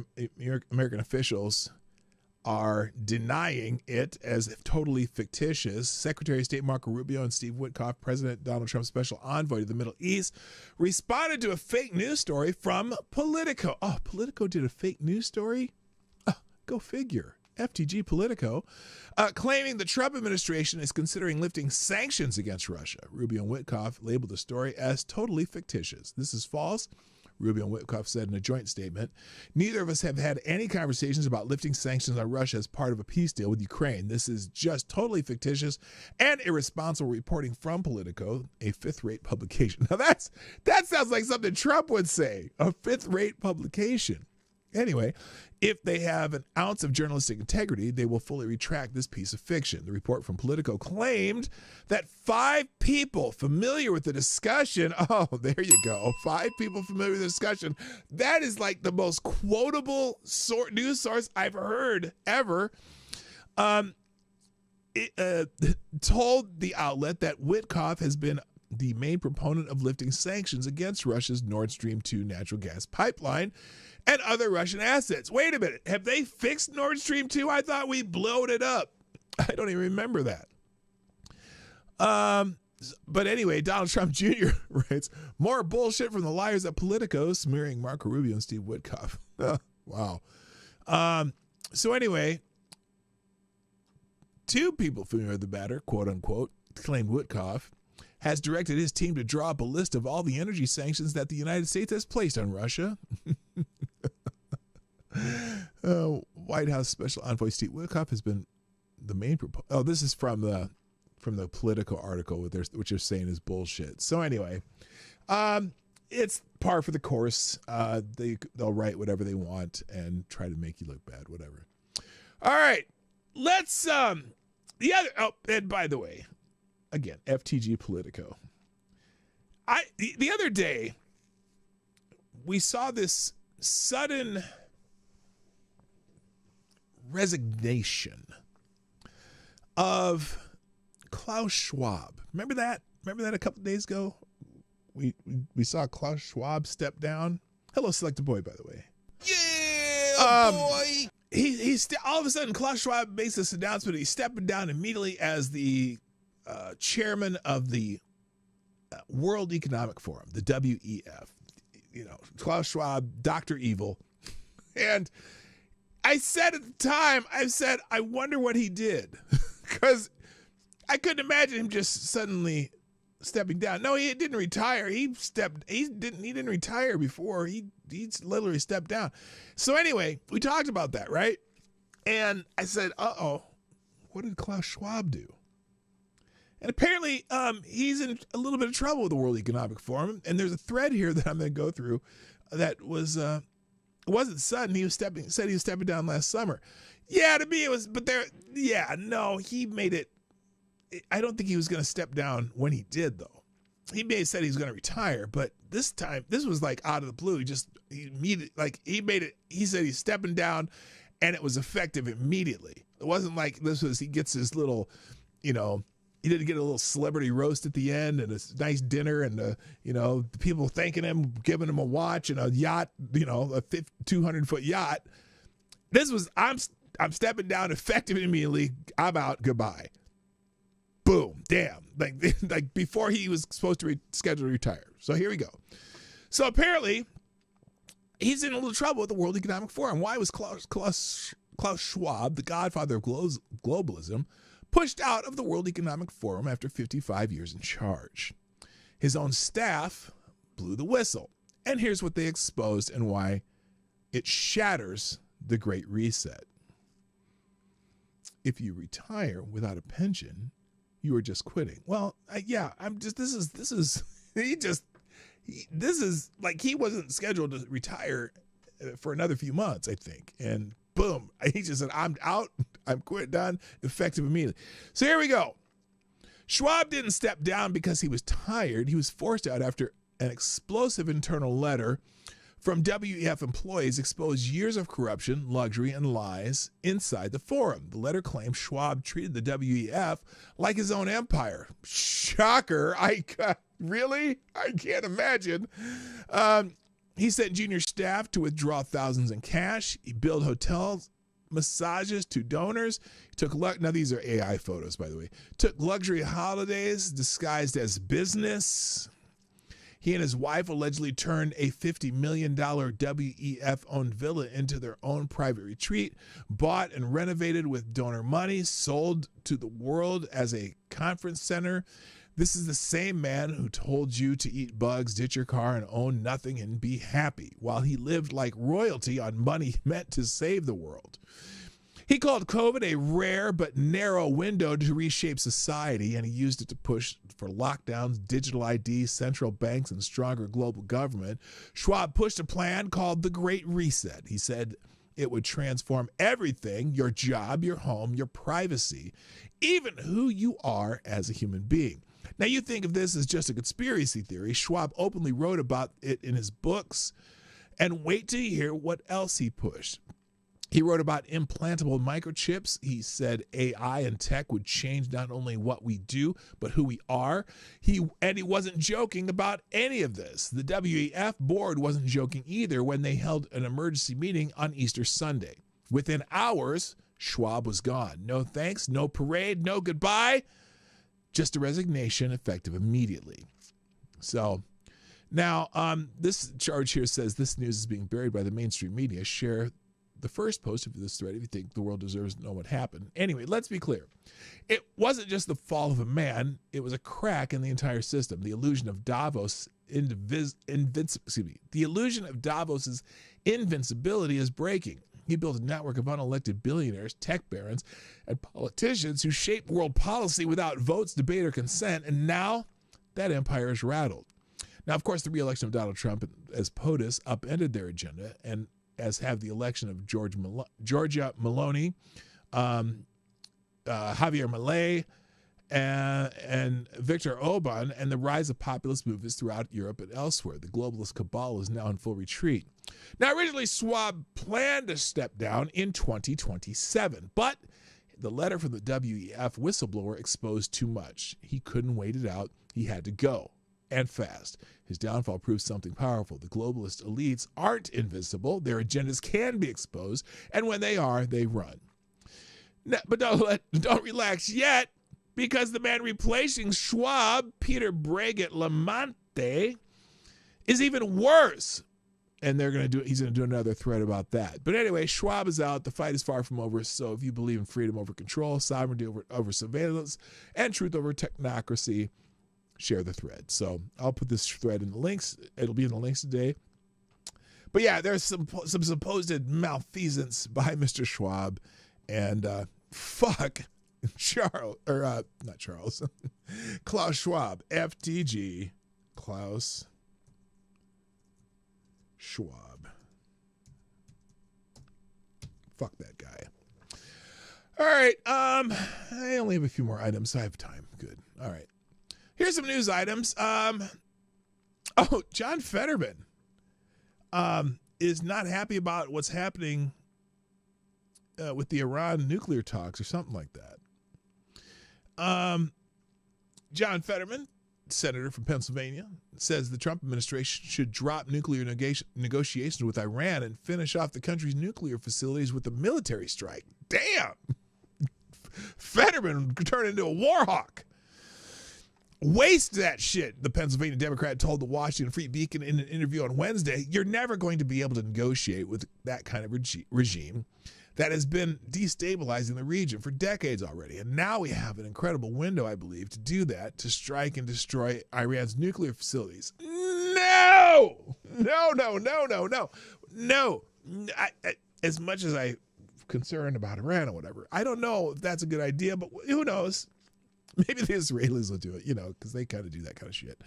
American officials are denying it as totally fictitious. Secretary of State Marco Rubio and Steve Witkoff, President Donald Trump's special envoy to the Middle East, responded to a fake news story from Politico. Oh, Politico did a fake news story? Go figure. FTG Politico, claiming the Trump administration is considering lifting sanctions against Russia. Rubio and Witkoff labeled the story as totally fictitious. This is false, Rubio and Witkoff said in a joint statement. Neither of us have had any conversations about lifting sanctions on Russia as part of a peace deal with Ukraine. This is just totally fictitious and irresponsible reporting from Politico, a fifth-rate publication. Now that sounds like something Trump would say, a fifth-rate publication. Anyway, if they have an ounce of journalistic integrity, they will fully retract this piece of fiction. The report from Politico claimed that 5 people familiar with the discussion, oh, there you go, 5 people familiar with the discussion, that is like the most quotable news source I've heard ever, told the outlet that Witkoff has been the main proponent of lifting sanctions against Russia's Nord Stream 2 natural gas pipeline and other Russian assets. Wait a minute. Have they fixed Nord Stream 2? I thought we blowed it up. I don't even remember that. But anyway, Donald Trump Jr. writes, more bullshit from the liars at Politico, smearing Marco Rubio and Steve Witkoff. Wow. So anyway, Two people familiar with the matter, quote unquote, claimed Witkoff, has directed his team to draw up a list of all the energy sanctions that the United States has placed on Russia. White House Special Envoy Steve Witkoff has been the main proponent. Oh, this is from the Politico article, which they're saying is bullshit. So anyway, it's par for the course. They'll write whatever they want and try to make you look bad, whatever. All right, let's and by the way, again, FTG Politico. The other day we saw this sudden resignation of Klaus Schwab. Remember that a couple of days ago? We saw Klaus Schwab step down. Hello, Selected Boy, by the way. Yeah, boy. He's all of a sudden Klaus Schwab makes this announcement. He's stepping down immediately as the chairman of the World Economic Forum, the WEF. You know, Klaus Schwab, Dr. Evil. And I said at the time, I wonder what he did. Because I couldn't imagine him just suddenly stepping down. No, he didn't retire. He didn't retire before. He literally stepped down. So anyway, we talked about that, right? And I said, what did Klaus Schwab do? And apparently he's in a little bit of trouble with the World Economic Forum. And there's a thread here that I'm going to go through that was, it wasn't sudden. He said he was stepping down last summer. Yeah, to me it was, but he made it. I don't think he was going to step down when he did, though. He may have said he was going to retire, but this time, this was like out of the blue. He said he's stepping down, and it was effective immediately. It wasn't like he gets this little, he didn't get a little celebrity roast at the end and a nice dinner and, the people thanking him, giving him a watch and a yacht, a 200-foot yacht. This was, I'm stepping down effective immediately. I'm out. Goodbye. Boom. Damn. Like before he was supposed to schedule to retire. So here we go. So apparently he's in a little trouble with the World Economic Forum. Why was Klaus Schwab, the godfather of globalism, pushed out of the World Economic Forum after 55 years in charge? His own staff blew the whistle. And here's what they exposed and why it shatters the Great Reset. If you retire without a pension, you are just quitting. Well, this is like he wasn't scheduled to retire for another few months, I think. And boom, he just said, I'm out, I'm quit, done, effective immediately. So here we go. Schwab didn't step down because he was tired. He was forced out after an explosive internal letter from WEF employees exposed years of corruption, luxury, and lies inside the forum. The letter claimed Schwab treated the WEF like his own empire. Shocker. Really? I can't imagine. He sent junior staff to withdraw thousands in cash. He billed hotels, massages to donors. He took now these are AI photos, by the way. Took luxury holidays disguised as business. He and his wife allegedly turned a $50 million WEF-owned villa into their own private retreat, bought and renovated with donor money, sold to the world as a conference center. This is the same man who told you to eat bugs, ditch your car, and own nothing and be happy, while he lived like royalty on money meant to save the world. He called COVID a rare but narrow window to reshape society, and he used it to push for lockdowns, digital ID, central banks, and stronger global government. Schwab pushed a plan called the Great Reset. He said it would transform everything: your job, your home, your privacy, even who you are as a human being. Now, you think of this as just a conspiracy theory. Schwab openly wrote about it in his books, and wait till you hear what else he pushed. He wrote about implantable microchips. He said AI and tech would change not only what we do, but who we are. He wasn't joking about any of this. The WEF board wasn't joking either when they held an emergency meeting on Easter Sunday. Within hours, Schwab was gone. No thanks, no parade, no goodbye, just a resignation effective immediately. So now this charge here says this news is being buried by the mainstream media. Share the first post of this thread if you think the world deserves to know what happened. Anyway, let's be clear. It wasn't just the fall of a man. It was a crack in the entire system. The illusion of Davos the illusion of Davos's invincibility is breaking. He built a network of unelected billionaires, tech barons, and politicians who shape world policy without votes, debate, or consent, and now that empire is rattled. Now, of course, the re-election of Donald Trump as POTUS upended their agenda, and as have the election of Giorgia Meloni, Javier Milei, and Viktor Orban, and the rise of populist movements throughout Europe and elsewhere. The globalist cabal is now in full retreat. Now, originally, Schwab planned to step down in 2027, but the letter from the WEF whistleblower exposed too much. He couldn't wait it out. He had to go, and fast. His downfall proves something powerful. The globalist elites aren't invincible. Their agendas can be exposed, and when they are, they run. Now, but don't relax yet, because the man replacing Schwab, Peter Breguet-Lamonte, is even worse. And he's going to do another thread about that. But anyway, Schwab is out. The fight is far from over. So if you believe in freedom over control, sovereignty over surveillance, and truth over technocracy, share the thread. So I'll put this thread in the links. It'll be in the links today. But yeah, there's some supposed malfeasance by Mr. Schwab. And fuck Klaus Schwab, FTG, Klaus Schwab. Fuck that guy. All right. I only have a few more items, so I have time. Good. All right. Here's some news items. John Fetterman is not happy about what's happening with the Iran nuclear talks or something like that. John Fetterman, senator from Pennsylvania, says the Trump administration should drop nuclear negotiations with Iran and finish off the country's nuclear facilities with a military strike. Damn! Fetterman turned into a war hawk. Waste that shit, the Pennsylvania Democrat told the Washington Free Beacon in an interview on Wednesday. You're never going to be able to negotiate with that kind of regime that has been destabilizing the region for decades already. And now we have an incredible window, I believe, to do that, to strike and destroy Iran's nuclear facilities. No! As much as I'm concerned about Iran or whatever, I don't know if that's a good idea, but who knows? Maybe the Israelis will do it, because they kind of do that kind of shit.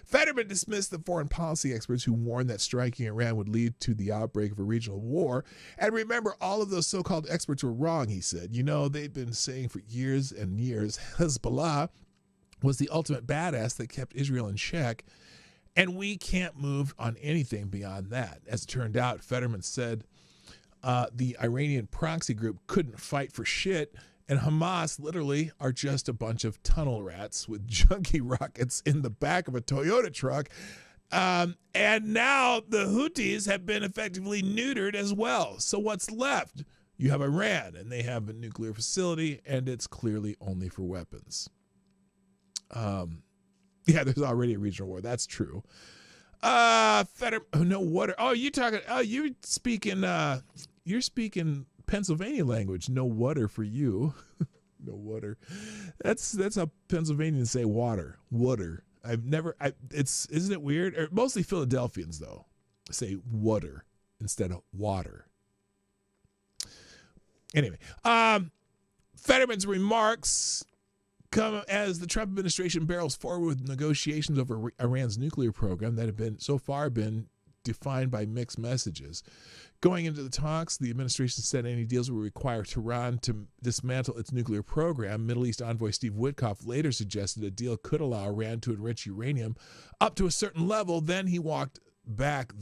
Fetterman dismissed the foreign policy experts who warned that striking Iran would lead to the outbreak of a regional war. And remember, all of those so-called experts were wrong, he said. They've been saying for years and years Hezbollah was the ultimate badass that kept Israel in check. And we can't move on anything beyond that. As it turned out, Fetterman said the Iranian proxy group couldn't fight for shit. And Hamas literally are just a bunch of tunnel rats with junkie rockets in the back of a Toyota truck. And now the Houthis have been effectively neutered as well. So what's left? You have Iran, and they have a nuclear facility, and it's clearly only for weapons. There's already a regional war. That's true. No water. Oh, you're speaking Pennsylvania language. No water for you. No water. That's how Pennsylvanians say water. Water. Isn't it weird? Or mostly Philadelphians though say water instead of water. Anyway, Fetterman's remarks come as the Trump administration barrels forward with negotiations over Iran's nuclear program that have been defined by mixed messages. Going into the talks, the administration said any deals would require Tehran to dismantle its nuclear program. Middle East envoy Steve Witkoff later suggested a deal could allow Iran to enrich uranium up to a certain level. Then he walked back,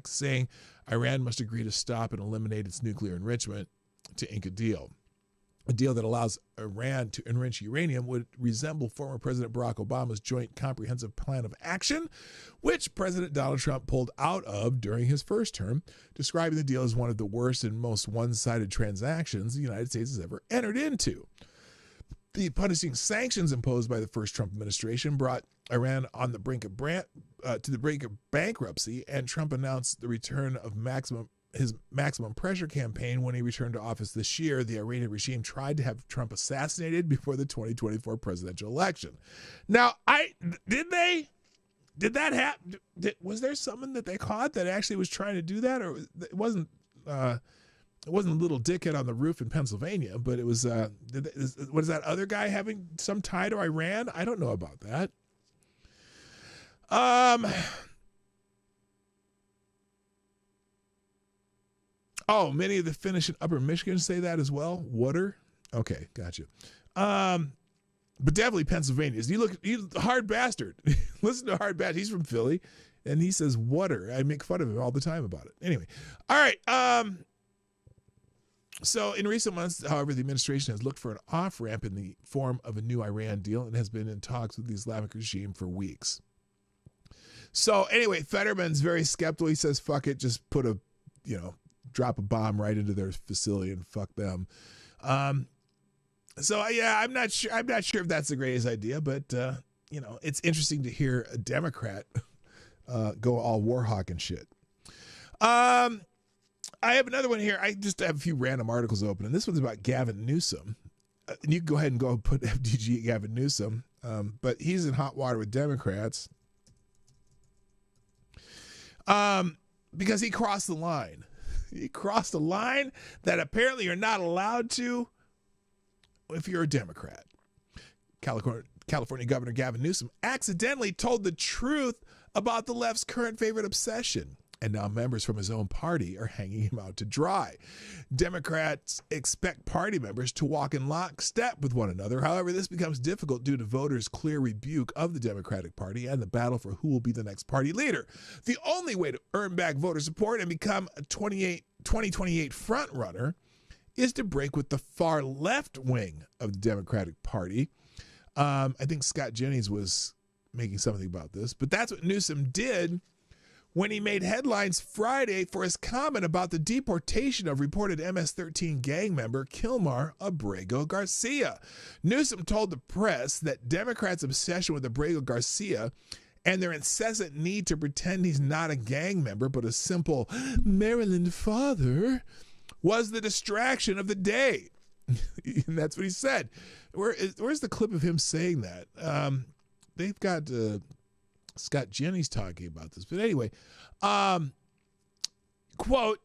saying Iran must agree to stop and eliminate its nuclear enrichment to ink a deal. A deal that allows Iran to enrich uranium would resemble former President Barack Obama's Joint Comprehensive Plan of Action, which President Donald Trump pulled out of during his first term, describing the deal as one of the worst and most one-sided transactions the United States has ever entered into. The punishing sanctions imposed by the first Trump administration brought Iran to the brink of bankruptcy, and Trump announced the return of maximum his maximum pressure campaign when he returned to office this year. The Iranian regime tried to have Trump assassinated before the 2024 presidential election. Now, did that happen? Was there someone that they caught that actually was trying to do that, or it wasn't a little dickhead on the roof in Pennsylvania, but it was what is that other guy having some tie to Iran? I don't know about that. Oh, many of the Finnish in Upper Michigan say that as well. Water. Okay, got you. But definitely Pennsylvania. He's a hard bastard. Listen to Hard Bastard. He's from Philly, and he says water. I make fun of him all the time about it. Anyway, all right. So in recent months, however, the administration has looked for an off-ramp in the form of a new Iran deal and has been in talks with the Islamic regime for weeks. So anyway, Fetterman's very skeptical. He says, fuck it, just drop a bomb right into their facility and fuck them. So yeah, I'm not sure if that's the greatest idea, but it's interesting to hear a Democrat go all war hawk and shit. I have another one here. I just have a few random articles open, and this one's about Gavin Newsom. And you can go ahead and go put FDG Gavin Newsom, but he's in hot water with Democrats because he crossed the line. He crossed a line that apparently you're not allowed to if you're a Democrat. California Governor Gavin Newsom accidentally told the truth about the left's current favorite obsession, and now members from his own party are hanging him out to dry. Democrats expect party members to walk in lockstep with one another. However, this becomes difficult due to voters' clear rebuke of the Democratic Party and the battle for who will be the next party leader. The only way to earn back voter support and become a 2028 frontrunner is to break with the far left wing of the Democratic Party. I think Scott Jennings was making something about this, but that's what Newsom did when he made headlines Friday for his comment about the deportation of reported MS-13 gang member Kilmar Abrego Garcia. Newsom told the press that Democrats' obsession with Abrego Garcia and their incessant need to pretend he's not a gang member but a simple Maryland father was the distraction of the day. And that's what he said. Where's the clip of him saying that? They've got Scott Jennings talking about this. But anyway, quote,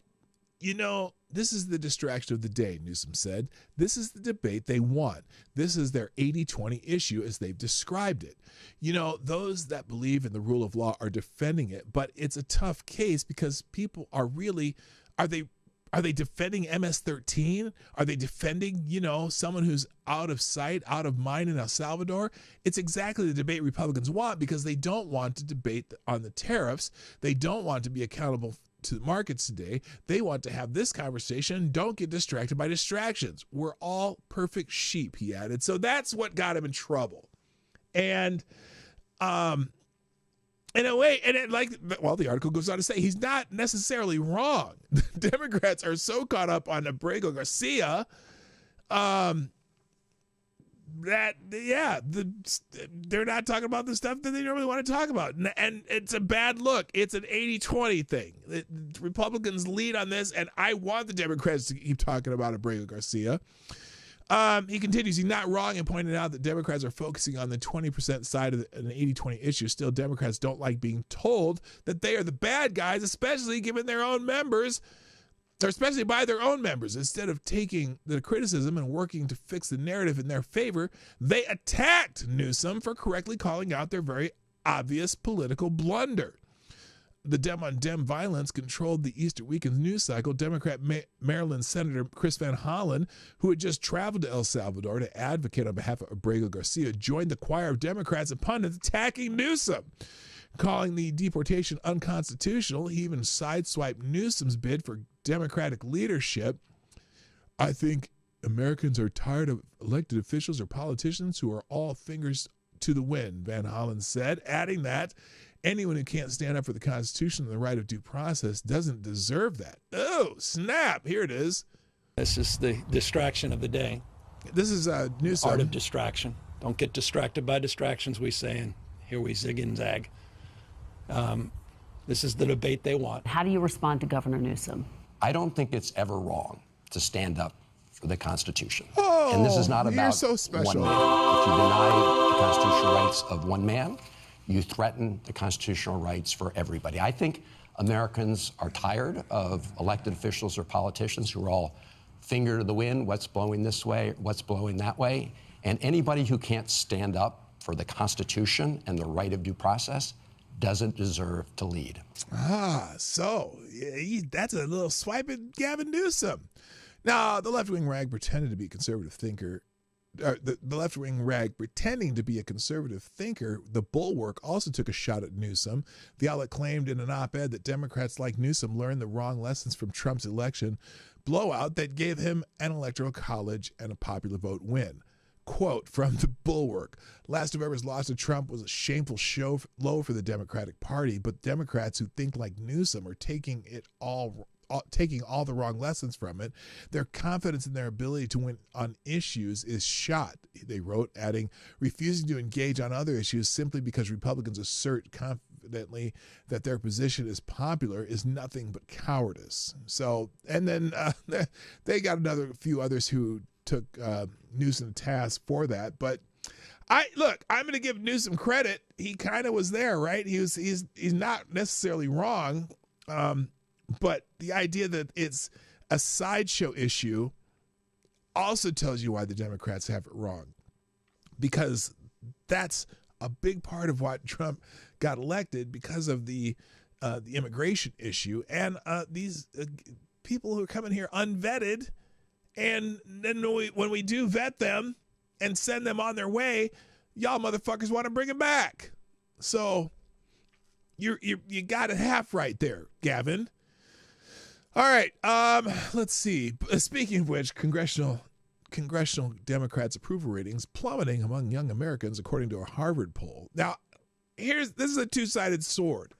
this is the distraction of the day, Newsom said. This is the debate they want. This is their 80-20 issue as they've described it. Those that believe in the rule of law are defending it, but it's a tough case because people are really, are they defending MS-13? Are they defending, someone who's out of sight, out of mind in El Salvador? It's exactly the debate Republicans want because they don't want to debate on the tariffs. They don't want to be accountable to the markets today. They want to have this conversation. Don't get distracted by distractions. We're all perfect sheep, he added. So that's what got him in trouble. And, in a way, and the article goes on to say he's not necessarily wrong. The Democrats are so caught up on Abrego Garcia that, they're not talking about the stuff that they normally want to talk about. And it's a bad look. It's an 80-20 thing. The Republicans lead on this, and I want the Democrats to keep talking about Abrego Garcia. He continues, he's not wrong in pointing out that Democrats are focusing on the 20% side of an 80-20 issue. Still, Democrats don't like being told that they are the bad guys, especially given their own members, or especially by their own members. Instead of taking the criticism and working to fix the narrative in their favor, they attacked Newsom for correctly calling out their very obvious political blunder. The Dem-on-Dem violence controlled the Easter weekend news cycle. Democrat Maryland Senator Chris Van Hollen, who had just traveled to El Salvador to advocate on behalf of Abrego Garcia, joined the choir of Democrats and pundits attacking Newsom, calling the deportation unconstitutional. He even sideswiped Newsom's bid for Democratic leadership. I think Americans are tired of elected officials or politicians who are all fingers to the wind, Van Hollen said, adding that anyone who can't stand up for the Constitution and the right of due process doesn't deserve that. Oh, snap. Here it is. This is the distraction of the day. This is Newsom. Art of distraction. Don't get distracted by distractions, we say, and here we zig and zag. This is the debate they want. How do you respond to Governor Newsom? I don't think it's ever wrong to stand up for the Constitution. Oh, and this is not you're about so special. one man. If you deny the constitutional rights of one man, you threaten the constitutional rights for everybody. I think Americans are tired of elected officials or politicians who are all finger to the wind, what's blowing this way, what's blowing that way. And anybody who can't stand up for the Constitution and the right of due process doesn't deserve to lead. So that's a little swipe at Gavin Newsom. Now, the left-wing rag pretended to be a conservative thinker. The left-wing rag pretending to be a conservative thinker, The Bulwark, also took a shot at Newsom. The outlet claimed in an op-ed that Democrats like Newsom learned the wrong lessons from Trump's election blowout that gave him an electoral college and a popular vote win. Quote from The Bulwark, last November's loss to Trump was a shameful low for the Democratic Party, but Democrats who think like Newsom are taking all the wrong lessons from it. Their confidence in their ability to win on issues is shot, they wrote, adding, refusing to engage on other issues simply because Republicans assert confidently that their position is popular is nothing but cowardice. So, and then they got another few others who took Newsom to task for that. But I'm going to give Newsom credit. He kind of was there, right? He's not necessarily wrong. But the idea that it's a sideshow issue also tells you why the Democrats have it wrong, because that's a big part of why Trump got elected, because of the immigration issue and these people who are coming here unvetted. And then when we do vet them and send them on their way, y'all motherfuckers want to bring them back. So you got it half right there, Gavin. All right, let's see. Speaking of which, congressional Democrats' approval ratings plummeting among young Americans, according to a Harvard poll. Now, this is a two-sided sword.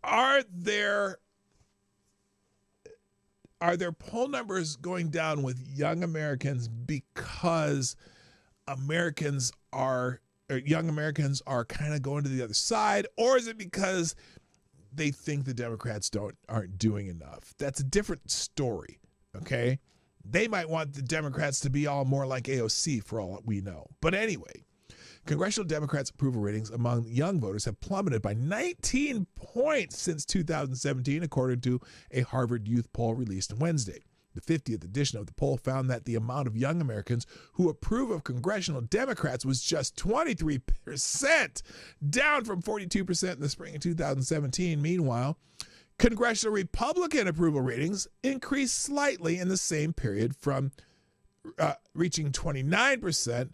Are there poll numbers going down with young Americans because young Americans are kind of going to the other side, or is it because they think the Democrats aren't doing enough? That's a different story, okay? They might want the Democrats to be all more like AOC for all we know. But anyway, congressional Democrats' approval ratings among young voters have plummeted by 19 points since 2017, according to a Harvard youth poll released on Wednesday. The 50th edition of the poll found that the amount of young Americans who approve of congressional Democrats was just 23%, down from 42% in the spring of 2017. Meanwhile, congressional Republican approval ratings increased slightly in the same period, from reaching 29%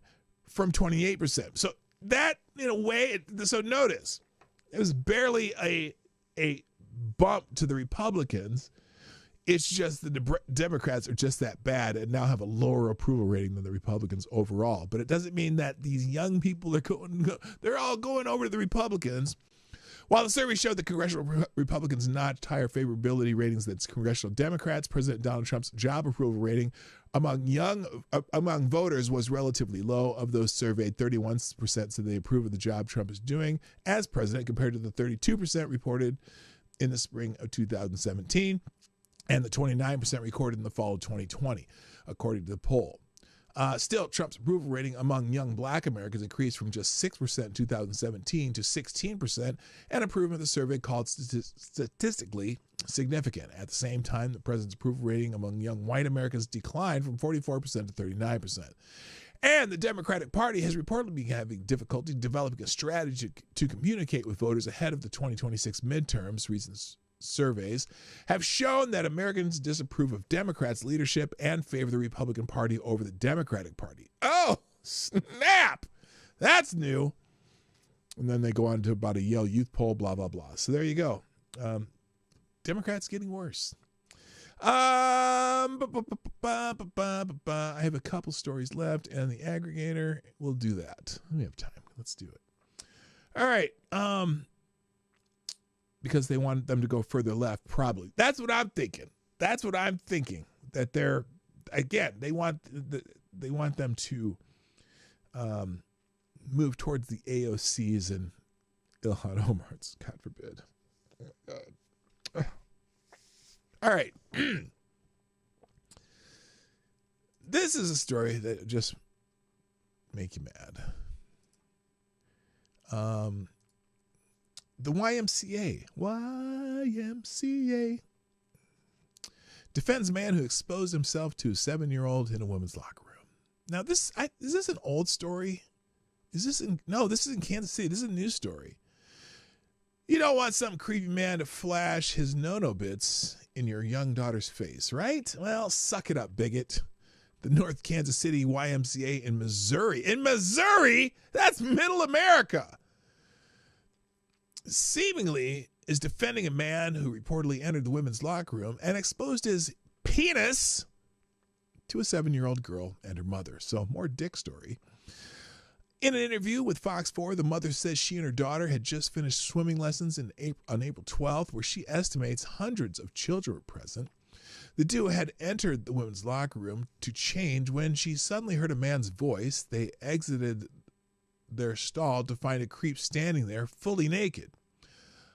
from 28%. So that, in a way, so notice, it was barely a bump to the Republicans. It's just the Democrats are just that bad and now have a lower approval rating than the Republicans overall. But it doesn't mean that these young people they're all going over to the Republicans. While the survey showed that congressional Republicans notched higher favorability ratings than congressional Democrats, President Donald Trump's job approval rating among voters was relatively low. Of those surveyed, 31% said they approve of the job Trump is doing as president, compared to the 32% reported in the spring of 2017. And the 29% recorded in the fall of 2020, according to the poll. Still, Trump's approval rating among young black Americans increased from just 6% in 2017 to 16%, an improvement the survey called statistically significant. At the same time, the president's approval rating among young white Americans declined from 44% to 39%. And the Democratic Party has reportedly been having difficulty developing a strategy to communicate with voters ahead of the 2026 midterms. Recent surveys have shown that Americans disapprove of Democrats' leadership and favor the Republican Party over the Democratic Party. Oh, snap! That's new. And then they go on to about a Yale youth poll, blah, blah, blah. So there you go. Democrats getting worse. I have a couple stories left, and the aggregator will do that. We have time. Let's do it. All right. Because they want them to go further left, probably. That's what I'm thinking. That they're, again, they want them to move towards the AOCs and Ilhan Omar's, God forbid. All right. This is a story that just make you mad. The YMCA defends man who exposed himself to a 7-year-old in a women's locker room. Now, is this an old story? No, this is in Kansas City. This is a news story. You don't want some creepy man to flash his no-no bits in your young daughter's face, right? Well, suck it up, bigot. The North Kansas City YMCA in Missouri. In Missouri? That's middle America. Seemingly is defending a man who reportedly entered the women's locker room and exposed his penis to a 7-year-old girl and her mother. So more dick story. In an interview with Fox 4, the mother says she and her daughter had just finished swimming lessons on April 12th, where she estimates hundreds of children were present. The duo had entered the women's locker room to change when she suddenly heard a man's voice. They exited their stall to find a creep standing there fully naked.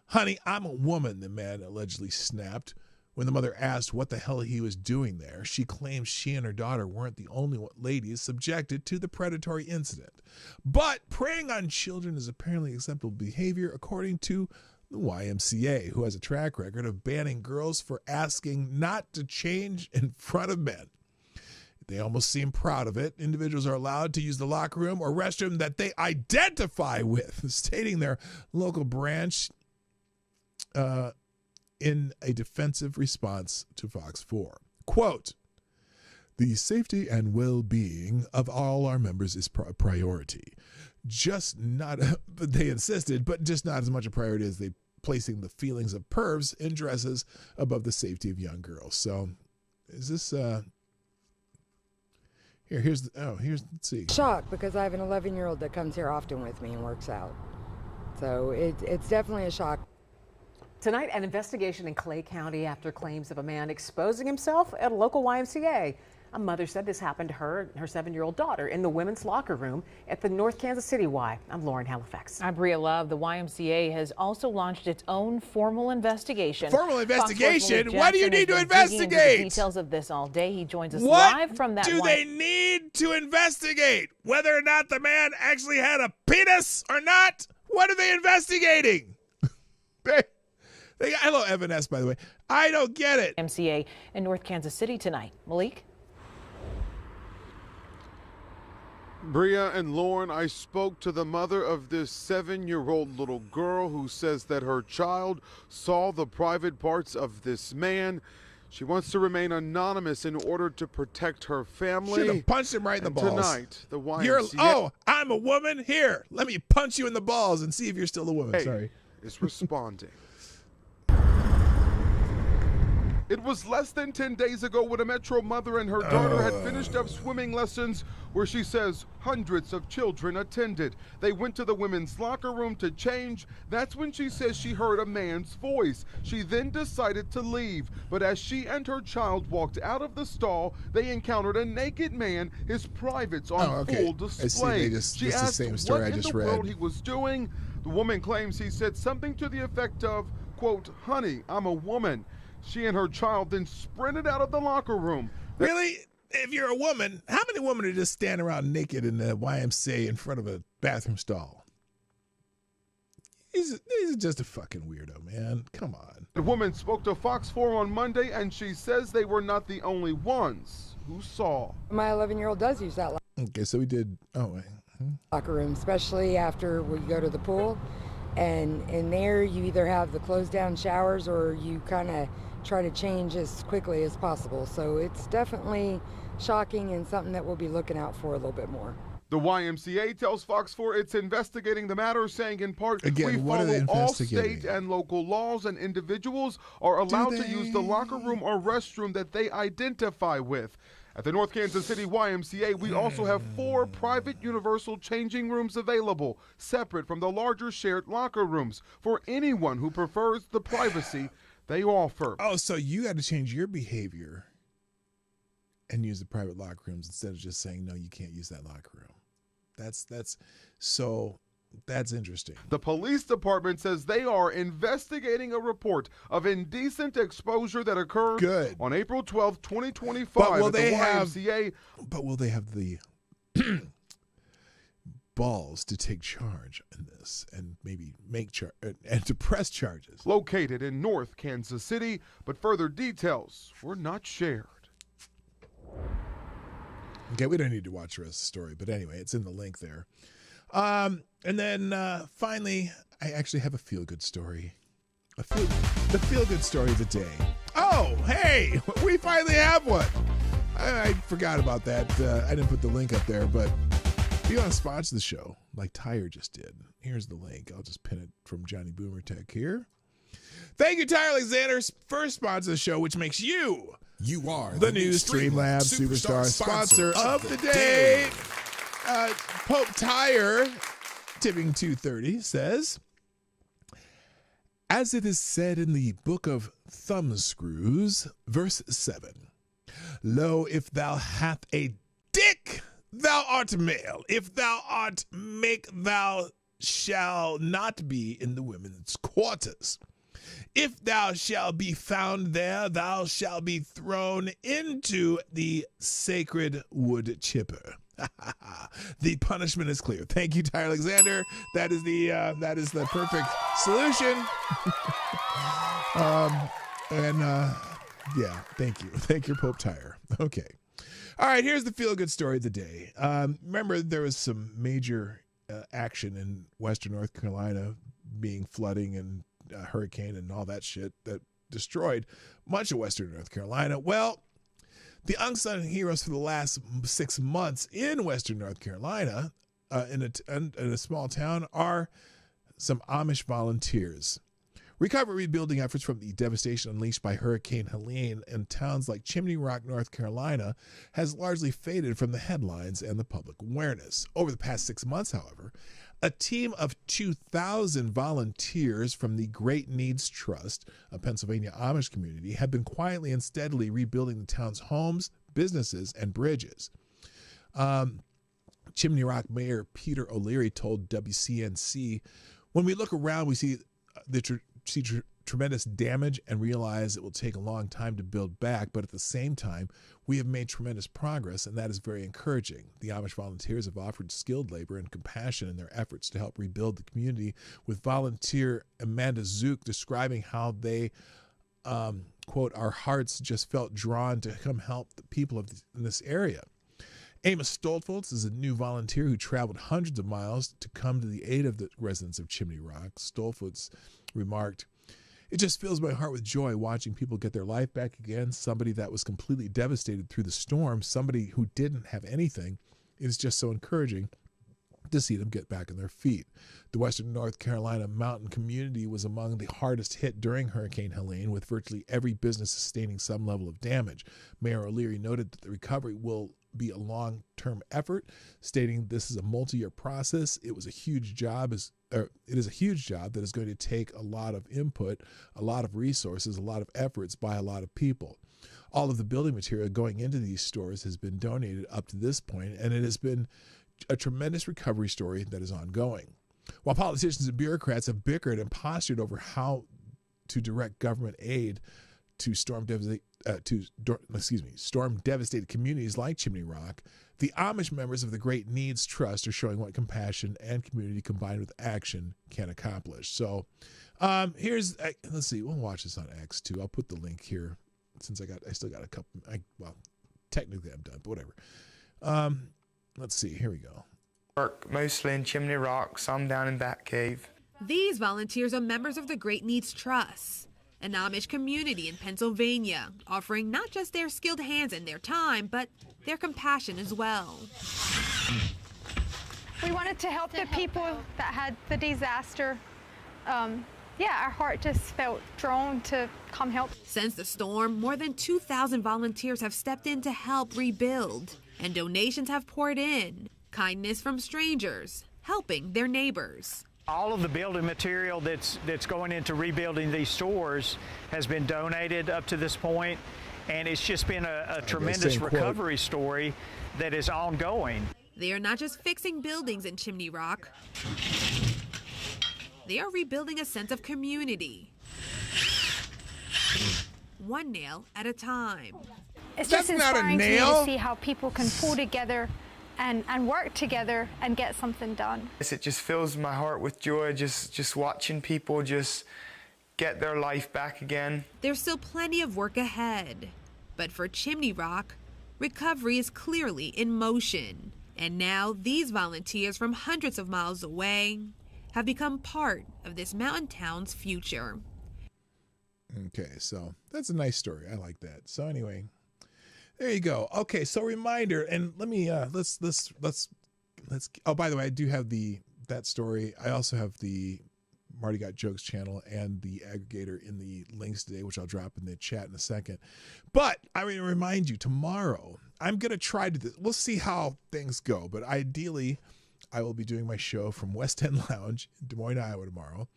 "Honey, I'm a woman," the man allegedly snapped. When the mother asked what the hell he was doing there, she claims she and her daughter weren't the only ladies subjected to the predatory incident. But preying on children is apparently acceptable behavior, according to the YMCA, who has a track record of banning girls for asking not to change in front of men. They almost seem proud of it. Individuals are allowed to use the locker room or restroom that they identify with, stating their local branch in a defensive response to Fox 4. Quote, "The safety and well-being of all our members is a priority. Just not, but they insisted, but just not as much a priority as they placing the feelings of pervs in dresses above the safety of young girls." So is this, here's, let's see. Shocked because I have an 11-year-old that comes here often with me and works out. So it's definitely a shock. Tonight, an investigation in Clay County after claims of a man exposing himself at a local YMCA. A mother said this happened to her and her 7-year-old daughter in the women's locker room at the North Kansas City Y. I'm Lauren Halifax. I'm Bria Love. The YMCA has also launched its own formal investigation. Formal investigation? What do you need to investigate? Details of this all day. He joins us live from that. What do they need to investigate? Whether or not the man actually had a penis or not? What are they investigating? Hello, Evan S., by the way. I don't get it. YMCA in North Kansas City tonight. Malik? Bria and Lauren, I spoke to the mother of this 7-year-old little girl who says that her child saw the private parts of this man. She wants to remain anonymous in order to protect her family. Should have punched him right in the balls. Tonight, the YMCA... I'm a woman? Here, let me punch you in the balls and see if you're still a woman. Sorry. Is responding. It was less than 10 days ago when a Metro mother and her daughter had finished up swimming lessons where she says hundreds of children attended. They went to the women's locker room to change. That's when she says she heard a man's voice. She then decided to leave, but as she and her child walked out of the stall, they encountered a naked man, his privates on full display. She asked what in the world he was doing. The woman claims he said something to the effect of, quote, "Honey, I'm a woman." She and her child then sprinted out of the locker room. Really? If you're a woman, how many women are just standing around naked in the YMCA in front of a bathroom stall? He's just a fucking weirdo, man. Come on. The woman spoke to Fox 4 on Monday, and she says they were not the only ones who saw. My 11-year-old does use that Okay, so we did, locker room, especially after we go to the pool. And in there, you either have the closed down showers or you kind of try to change as quickly as possible. So it's definitely shocking and something that we'll be looking out for a little bit more. The YMCA tells Fox 4 it's investigating the matter, saying in part, we follow all state and local laws, and individuals are allowed to use the locker room or restroom that they identify with. At the North Kansas City YMCA, we also have 4 private universal changing rooms available, separate from the larger shared locker rooms, for anyone who prefers the privacy they offer. Oh, so you got to change your behavior and use the private locker rooms instead of just saying, no, you can't use that locker room. That's so That's interesting. The police department says they are investigating a report of indecent exposure that occurred on April 12, 2025 at the YMCA. But will they have the balls to take charge in this and maybe and to press charges? Located in North Kansas City, but further details were not shared. Okay, we don't need to watch the rest of the story, but anyway, it's in the link there. And then finally, I actually have a feel-good story. The feel-good story of the day. Oh, hey, we finally have one. I forgot about that. I didn't put the link up there, but if you want to sponsor the show, like Tyre just did, here's the link. I'll just pin it from Johnny Boomer Tech here. Thank you, Tyre Alexander, first sponsor of the show, which makes you are the new Streamlabs Superstar sponsor of the day. Pope Tyre, Tipping 230, says, as it is said in the book of Thumbscrews, verse 7, lo, if thou hath a dick, thou art male. If thou art make, thou shall not be in the women's quarters. If thou shalt be found there, thou shalt be thrown into the sacred wood chipper. The punishment is clear. Thank you, Tyre Alexander. That is the perfect solution. Yeah, thank you, Pope Tyre. Okay. All right, here's the feel-good story of the day. Remember, there was some major action in Western North Carolina, being flooding and hurricane and all that shit that destroyed much of Western North Carolina. Well, the unsung heroes for the last 6 months in Western North Carolina, in a small town, are some Amish volunteers. Recovery rebuilding efforts from the devastation unleashed by Hurricane Helene in towns like Chimney Rock, North Carolina, has largely faded from the headlines and the public awareness. Over the past 6 months, however, a team of 2,000 volunteers from the Great Needs Trust, a Pennsylvania Amish community, have been quietly and steadily rebuilding the town's homes, businesses, and bridges. Chimney Rock Mayor Peter O'Leary told WCNC, when we look around, we see tremendous damage and realize it will take a long time to build back, but at the same time, we have made tremendous progress, and that is very encouraging. The Amish volunteers have offered skilled labor and compassion in their efforts to help rebuild the community, with volunteer Amanda Zook describing how they, quote, our hearts just felt drawn to come help the people in this area. Amos Stoltfoltz is a new volunteer who traveled hundreds of miles to come to the aid of the residents of Chimney Rock. Stoltfoltz remarked, it just fills my heart with joy watching people get their life back again, somebody that was completely devastated through the storm, somebody who didn't have anything. It is just so encouraging to see them get back on their feet. The Western North Carolina mountain community was among the hardest hit during Hurricane Helene, with virtually every business sustaining some level of damage. Mayor O'Leary noted that the recovery will be a long-term effort, stating this is a multi-year process. It is a huge job that is going to take a lot of input, a lot of resources, a lot of efforts by a lot of people. All of the building material going into these stores has been donated up to this point, and it has been a tremendous recovery story that is ongoing. While politicians and bureaucrats have bickered and postured over how to direct government aid to storm devastated communities like Chimney Rock, the Amish members of the Great Needs Trust are showing what compassion and community combined with action can accomplish. So let's see, we'll watch this on X too. I'll put the link here since I still got a couple. Technically I'm done, but whatever. Let's see, here we go. Work mostly in Chimney Rock, some down in Batcave. These volunteers are members of the Great Needs Trust, an Amish community in Pennsylvania, offering not just their skilled hands and their time, but their compassion as well. We wanted to help the people that had the disaster. Our heart just felt drawn to come help. Since the storm, more than 2,000 volunteers have stepped in to help rebuild, and donations have poured in. Kindness from strangers, helping their neighbors. All of the building material that's going into rebuilding these stores has been donated up to this point, and it's just been a tremendous recovery story that is ongoing. They are not just fixing buildings in Chimney Rock. They are rebuilding a sense of community. One nail at a time. It's just inspiring to me to see how people can pull together and work together and get something done. It just fills my heart with joy, just watching people just get their life back again. There's still plenty of work ahead. But for Chimney Rock, recovery is clearly in motion. And now these volunteers from hundreds of miles away have become part of this mountain town's future. Okay, so that's a nice story. I like that. So anyway, there you go. Okay, so reminder, and let me let's oh, by the way, I do have that story. I also have the Marty Got Jokes channel and the aggregator in the links today, which I'll drop in the chat in a second. But I want to remind you, tomorrow I'm going to try to do this. We'll see how things go, but ideally I will be doing my show from West End Lounge in Des Moines, Iowa tomorrow,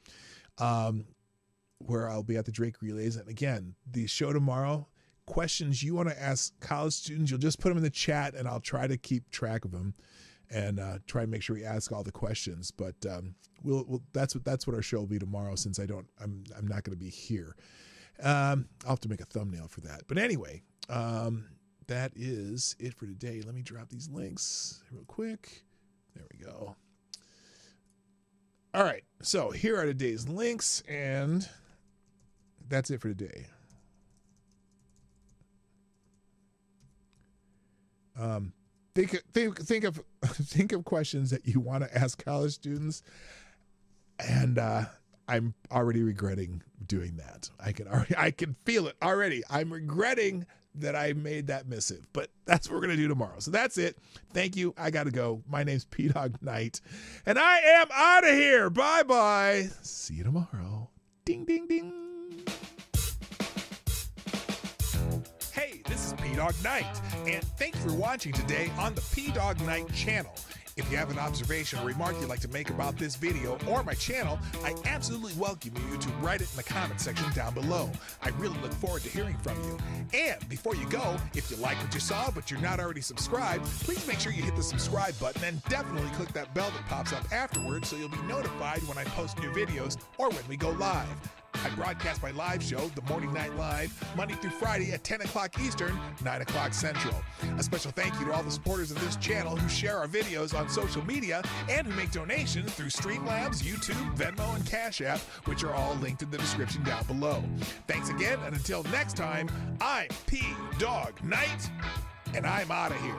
where I'll be at the Drake Relays. And again, the show tomorrow, questions you want to ask college students, you'll just put them in the chat and I'll try to keep track of them and try to make sure we ask all the questions. But that's what our show will be tomorrow, since I'm not going to be here. I'll have to make a thumbnail for that. But anyway, that is it for today. Let me drop these links real quick. There we go. All right, so here are today's links, and that's it for today. Think of questions that you want to ask college students, and I'm already regretting doing that. I can feel it already. I'm regretting that I made that missive, but that's what we're gonna do tomorrow. So that's it. Thank you. I gotta go. My name's PDawgKnight, and I am out of here. Bye bye. See you tomorrow. Ding ding ding. Hey, this is PDawgKnight, and thanks for watching today on the PDawgKnight channel. If you have an observation or remark you'd like to make about this video or my channel, I absolutely welcome you to write it in the comment section down below. I really look forward to hearing from you. And before you go, if you like what you saw but you're not already subscribed, please make sure you hit the subscribe button and definitely click that bell that pops up afterwards so you'll be notified when I post new videos or when we go live. I broadcast my live show, The Morning Night Live, Monday through Friday at 10 o'clock Eastern, 9 o'clock Central. A special thank you to all the supporters of this channel who share our videos on social media and who make donations through Streamlabs, YouTube, Venmo, and Cashapp, which are all linked in the description down below. Thanks again, and until next time, I'm PDawgKnight, and I'm out of here.